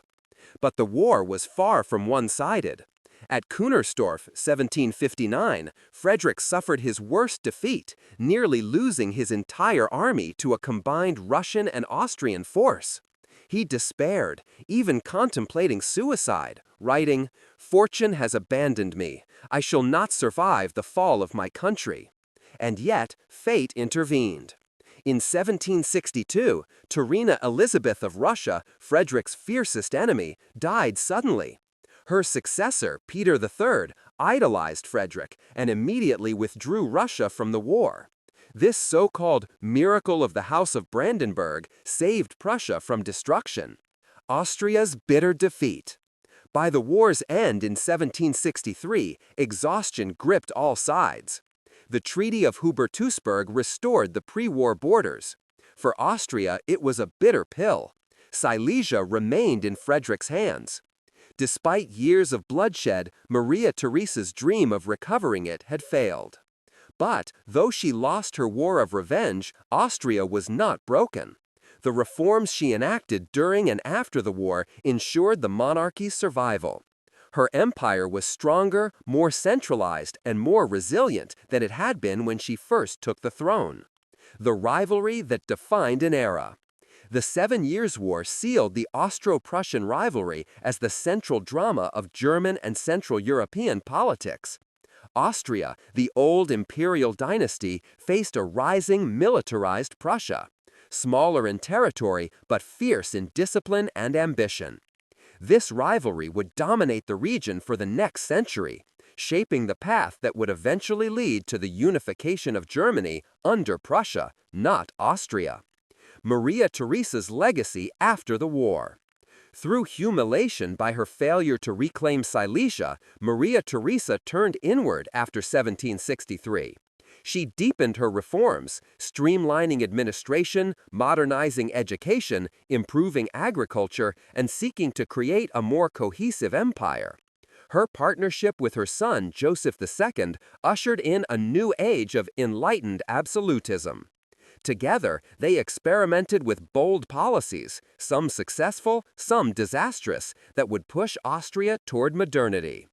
S1: But the war was far from one-sided. At Kunersdorf, 1759, Frederick suffered his worst defeat, nearly losing his entire army to a combined Russian and Austrian force. He despaired, even contemplating suicide, writing, "Fortune has abandoned me. I shall not survive the fall of my country." And yet, fate intervened. In 1762, Terina Elizabeth of Russia, Frederick's fiercest enemy, died suddenly. Her successor, Peter III, idolized Frederick and immediately withdrew Russia from the war. This so-called miracle of the House of Brandenburg saved Prussia from destruction. Austria's bitter defeat. By the war's end in 1763, exhaustion gripped all sides. The Treaty of Hubertusburg restored the pre-war borders. For Austria, it was a bitter pill. Silesia remained in Frederick's hands. Despite years of bloodshed, Maria Theresa's dream of recovering it had failed. But, though she lost her war of revenge, Austria was not broken. The reforms she enacted during and after the war ensured the monarchy's survival. Her empire was stronger, more centralized, and more resilient than it had been when she first took the throne. The rivalry that defined an era. The 7 Years' War sealed the Austro-Prussian rivalry as the central drama of German and Central European politics. Austria, the old imperial dynasty, faced a rising militarized Prussia, smaller in territory but fierce in discipline and ambition. This rivalry would dominate the region for the next century, shaping the path that would eventually lead to the unification of Germany under Prussia, not Austria. Maria Theresa's legacy after the war. Through humiliation by her failure to reclaim Silesia, Maria Theresa turned inward after 1763. She deepened her reforms, streamlining administration, modernizing education, improving agriculture, and seeking to create a more cohesive empire. Her partnership with her son, Joseph II, ushered in a new age of enlightened absolutism. Together, they experimented with bold policies, some successful, some disastrous, that would push Austria toward modernity.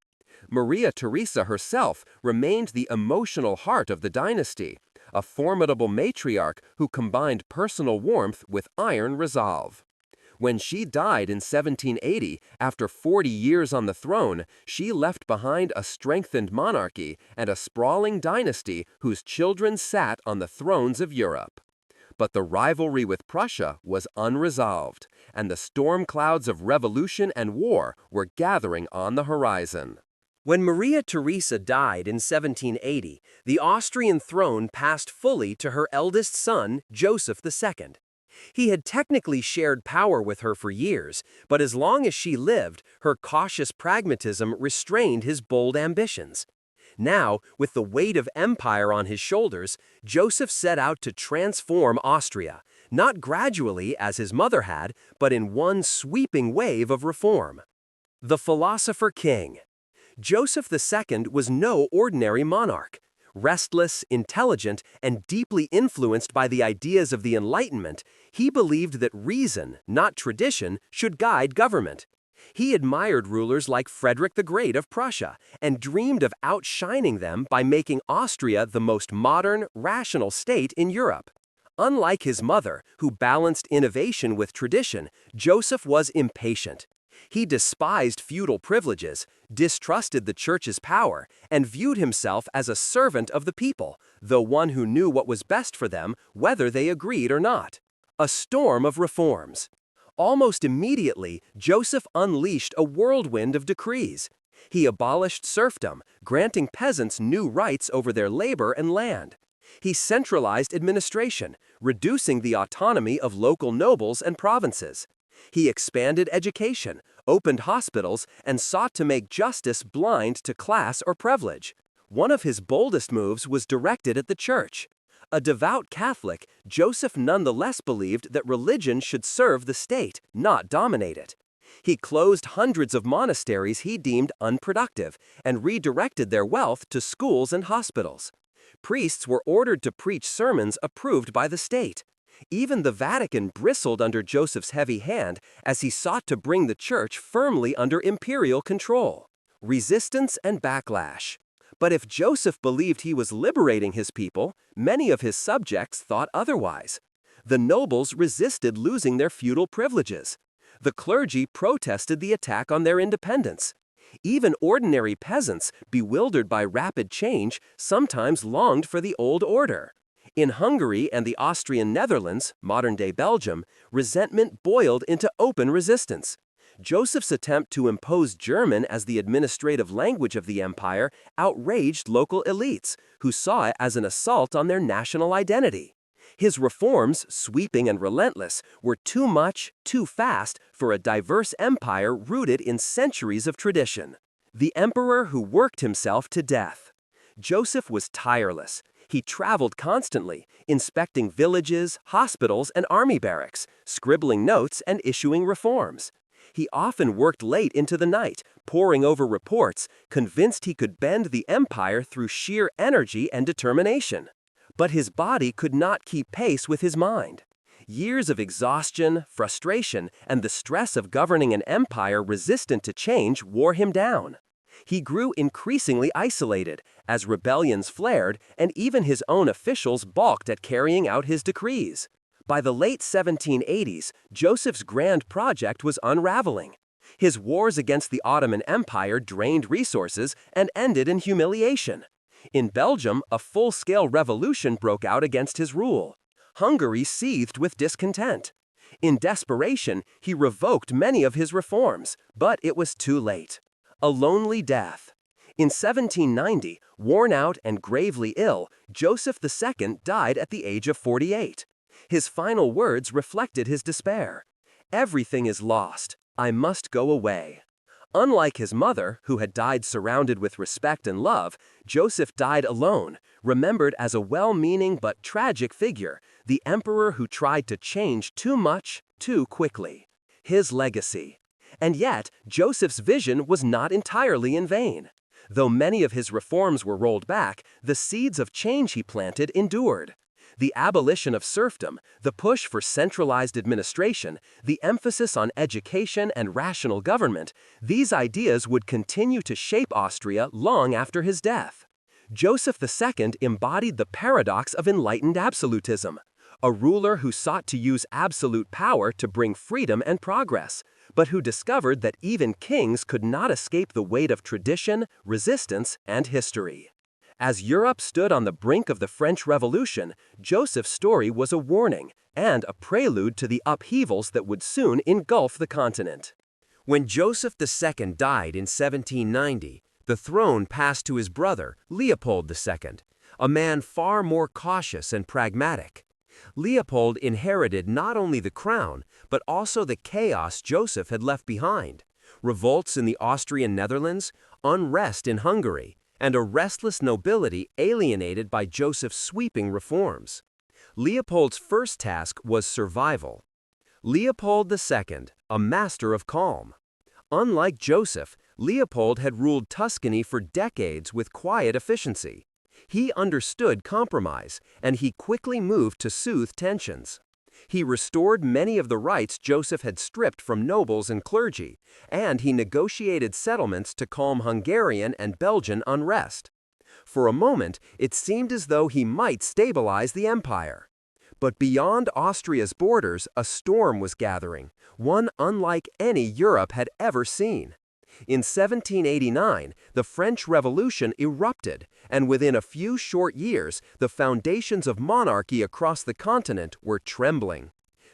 S1: Maria Theresa herself remained the emotional heart of the dynasty, a formidable matriarch who combined personal warmth with iron resolve. When she died in 1780, after 40 years on the throne, she left behind a strengthened monarchy and a sprawling dynasty whose children sat on the thrones of Europe. But the rivalry with Prussia was unresolved, and the storm clouds of revolution and war were gathering on the horizon. When Maria Theresa died in 1780, the Austrian throne passed fully to her eldest son, Joseph II. He had technically shared power with her for years, but as long as she lived, her cautious pragmatism restrained his bold ambitions. Now, with the weight of empire on his shoulders, Joseph set out to transform Austria, not gradually as his mother had, but in one sweeping wave of reform. The Philosopher King. Joseph II was no ordinary monarch. Restless, intelligent, and deeply influenced by the ideas of the Enlightenment, he believed that reason, not tradition, should guide government. He admired rulers like Frederick the Great of Prussia and dreamed of outshining them by making Austria the most modern, rational state in Europe. Unlike his mother, who balanced innovation with tradition, Joseph was impatient. He despised feudal privileges, distrusted the church's power, and viewed himself as a servant of the people, though one who knew what was best for them, whether they agreed or not. A storm of reforms. Almost immediately, Joseph unleashed a whirlwind of decrees. He abolished serfdom, granting peasants new rights over their labor and land. He centralized administration, reducing the autonomy of local nobles and provinces. He expanded education, opened hospitals, and sought to make justice blind to class or privilege. One of his boldest moves was directed at the church. A devout Catholic, Joseph nonetheless believed that religion should serve the state, not dominate it. He closed hundreds of monasteries he deemed unproductive and redirected their wealth to schools and hospitals. Priests were ordered to preach sermons approved by the state. Even the Vatican bristled under Joseph's heavy hand as he sought to bring the church firmly under imperial control. Resistance and backlash. But if Joseph believed he was liberating his people, many of his subjects thought otherwise. The nobles resisted losing their feudal privileges. The clergy protested the attack on their independence. Even ordinary peasants, bewildered by rapid change, sometimes longed for the old order. In Hungary and the Austrian Netherlands, modern-day Belgium, resentment boiled into open resistance. Joseph's attempt to impose German as the administrative language of the empire outraged local elites, who saw it as an assault on their national identity. His reforms, sweeping and relentless, were too much, too fast for a diverse empire rooted in centuries of tradition. The emperor who worked himself to death. Joseph was tireless. He traveled constantly, inspecting villages, hospitals, and army barracks, scribbling notes and issuing reforms. He often worked late into the night, poring over reports, convinced he could bend the empire through sheer energy and determination. But his body could not keep pace with his mind. Years of exhaustion, frustration, and the stress of governing an empire resistant to change wore him down. He grew increasingly isolated as rebellions flared and even his own officials balked at carrying out his decrees. By the late 1780s, Joseph's grand project was unraveling. His wars against the Ottoman Empire drained resources and ended in humiliation. In Belgium, a full-scale revolution broke out against his rule. Hungary seethed with discontent. In desperation, he revoked many of his reforms, but it was too late. A lonely death. In 1790, worn out and gravely ill, Joseph II died at the age of 48. His final words reflected his despair. "Everything is lost. I must go away." Unlike his mother, who had died surrounded with respect and love, Joseph died alone, remembered as a well-meaning but tragic figure, the emperor who tried to change too much, too quickly. His legacy. And yet, Joseph's vision was not entirely in vain. Though many of his reforms were rolled back, the seeds of change he planted endured. The abolition of serfdom, the push for centralized administration, the emphasis on education and rational government, these ideas would continue to shape Austria long after his death. Joseph II embodied the paradox of enlightened absolutism, a ruler who sought to use absolute power to bring freedom and progress, but who discovered that even kings could not escape the weight of tradition, resistance, and history. As Europe stood on the brink of the French Revolution, Joseph's story was a warning and a prelude to the upheavals that would soon engulf the continent. When Joseph II died in 1790, the throne passed to his brother, Leopold II, a man far more cautious and pragmatic. Leopold inherited not only the crown, but also the chaos Joseph had left behind: revolts in the Austrian Netherlands, unrest in Hungary, and a restless nobility alienated by Joseph's sweeping reforms. Leopold's first task was survival. Leopold II, a master of calm. Unlike Joseph, Leopold had ruled Tuscany for decades with quiet efficiency. He understood compromise, and he quickly moved to soothe tensions. He restored many of the rights Joseph had stripped from nobles and clergy, and he negotiated settlements to calm Hungarian and Belgian unrest. For a moment, it seemed as though he might stabilize the empire. But beyond Austria's borders, a storm was gathering, one unlike any Europe had ever seen. In 1789, the French Revolution erupted, and within a few short years, the foundations of monarchy across the continent were trembling.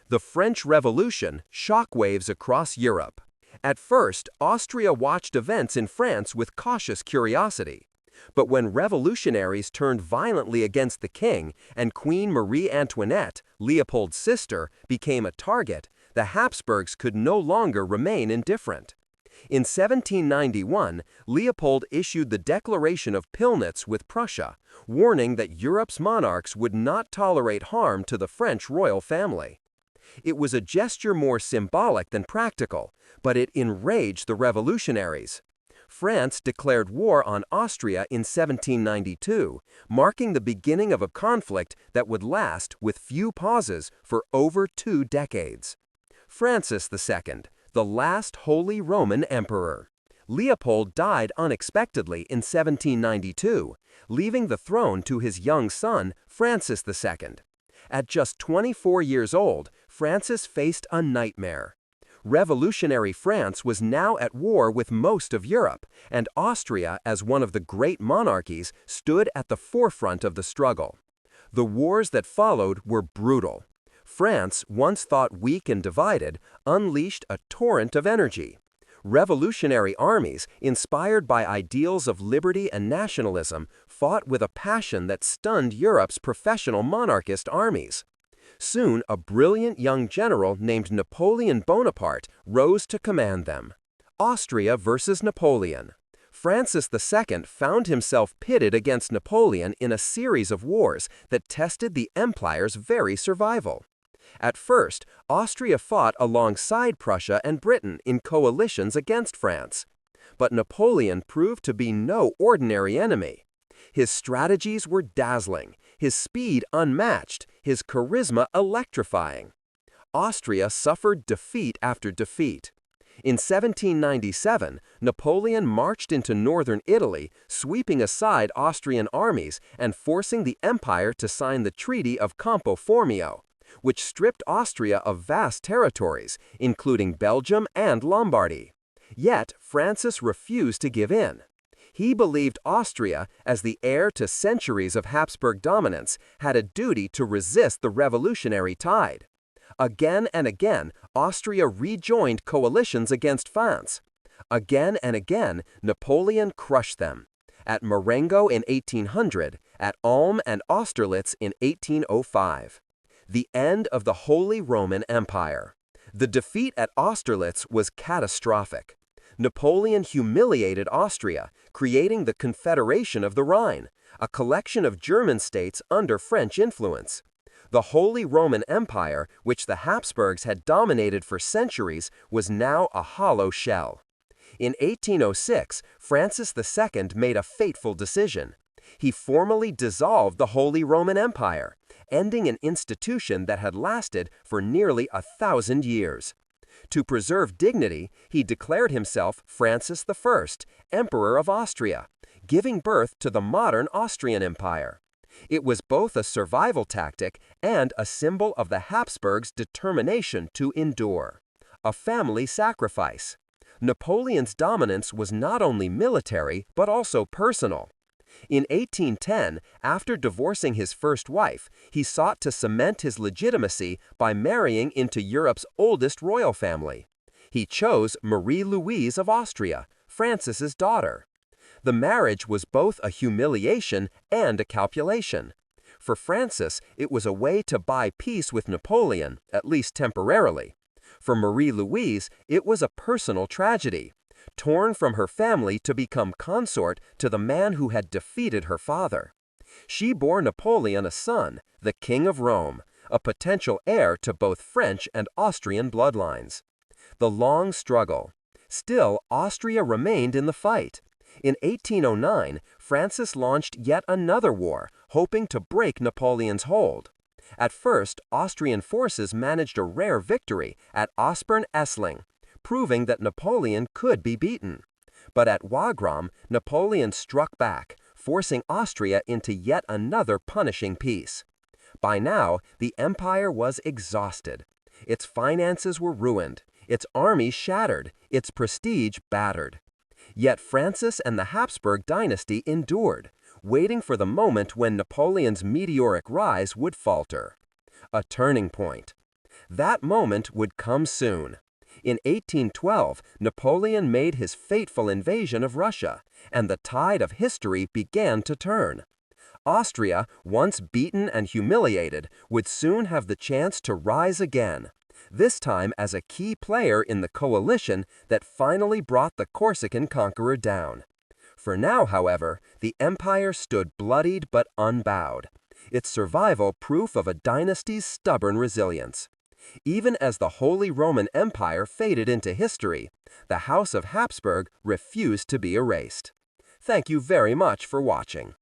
S1: The French Revolution, shockwaves across Europe. At first, Austria watched events in France with cautious curiosity. But when revolutionaries turned violently against the king and Queen Marie Antoinette, Leopold's sister, became a target, the Habsburgs could no longer remain indifferent. In 1791, Leopold issued the Declaration of Pillnitz with Prussia, warning that Europe's monarchs would not tolerate harm to the French royal family. It was a gesture more symbolic than practical, but it enraged the revolutionaries. France declared war on Austria in 1792, marking the beginning of a conflict that would last, with few pauses, for over 2 decades. Francis II, the last Holy Roman Emperor. Leopold died unexpectedly in 1792, leaving the throne to his young son, Francis II. At just 24 years old, Francis faced a nightmare. Revolutionary France was now at war with most of Europe, and Austria, as one of the great monarchies, stood at the forefront of the struggle. The wars that followed were brutal. France, once thought weak and divided, unleashed a torrent of energy. Revolutionary armies, inspired by ideals of liberty and nationalism, fought with a passion that stunned Europe's professional monarchist armies. Soon, a brilliant young general named Napoleon Bonaparte rose to command them. Austria versus Napoleon. Francis II found himself pitted against Napoleon in a series of wars that tested the empire's very survival. At first, Austria fought alongside Prussia and Britain in coalitions against France. But Napoleon proved to be no ordinary enemy. His strategies were dazzling, his speed unmatched, his charisma electrifying. Austria suffered defeat after defeat. In 1797, Napoleon marched into northern Italy, sweeping aside Austrian armies and forcing the empire to sign the Treaty of Campo Formio, which stripped Austria of vast territories, including Belgium and Lombardy. Yet, Francis refused to give in. He believed Austria, as the heir to centuries of Habsburg dominance, had a duty to resist the revolutionary tide. Again and again, Austria rejoined coalitions against France. Again and again, Napoleon crushed them. At Marengo in 1800, at Ulm and Austerlitz in 1805. The end of the Holy Roman Empire. The defeat at Austerlitz was catastrophic. Napoleon humiliated Austria, creating the Confederation of the Rhine, a collection of German states under French influence. The Holy Roman Empire, which the Habsburgs had dominated for centuries, was now a hollow shell. In 1806, Francis II made a fateful decision. He formally dissolved the Holy Roman Empire, ending an institution that had lasted for nearly 1,000 years. To preserve dignity, he declared himself Francis I, Emperor of Austria, giving birth to the modern Austrian Empire. It was both a survival tactic and a symbol of the Habsburgs' determination to endure. A family sacrifice. Napoleon's dominance was not only military, but also personal. In 1810, after divorcing his first wife, he sought to cement his legitimacy by marrying into Europe's oldest royal family. He chose Marie-Louise of Austria, Francis's daughter. The marriage was both a humiliation and a calculation. For Francis, it was a way to buy peace with Napoleon, at least temporarily. For Marie-Louise, it was a personal tragedy. Torn from her family to become consort to the man who had defeated her father. She bore Napoleon a son, the King of Rome, a potential heir to both French and Austrian bloodlines. The long struggle. Still, Austria remained in the fight. In 1809, Francis launched yet another war, hoping to break Napoleon's hold. At first, Austrian forces managed a rare victory at Aspern-Essling, proving that Napoleon could be beaten. But at Wagram, Napoleon struck back, forcing Austria into yet another punishing peace. By now, the empire was exhausted. Its finances were ruined, its army shattered, its prestige battered. Yet Francis and the Habsburg dynasty endured, waiting for the moment when Napoleon's meteoric rise would falter. A turning point. That moment would come soon. In 1812, Napoleon made his fateful invasion of Russia, and the tide of history began to turn. Austria, once beaten and humiliated, would soon have the chance to rise again, this time as a key player in the coalition that finally brought the Corsican conqueror down. For now, however, the empire stood bloodied but unbowed, its survival proof of a dynasty's stubborn resilience. Even as the Holy Roman Empire faded into history, the House of Habsburg refused to be erased. Thank you very much for watching.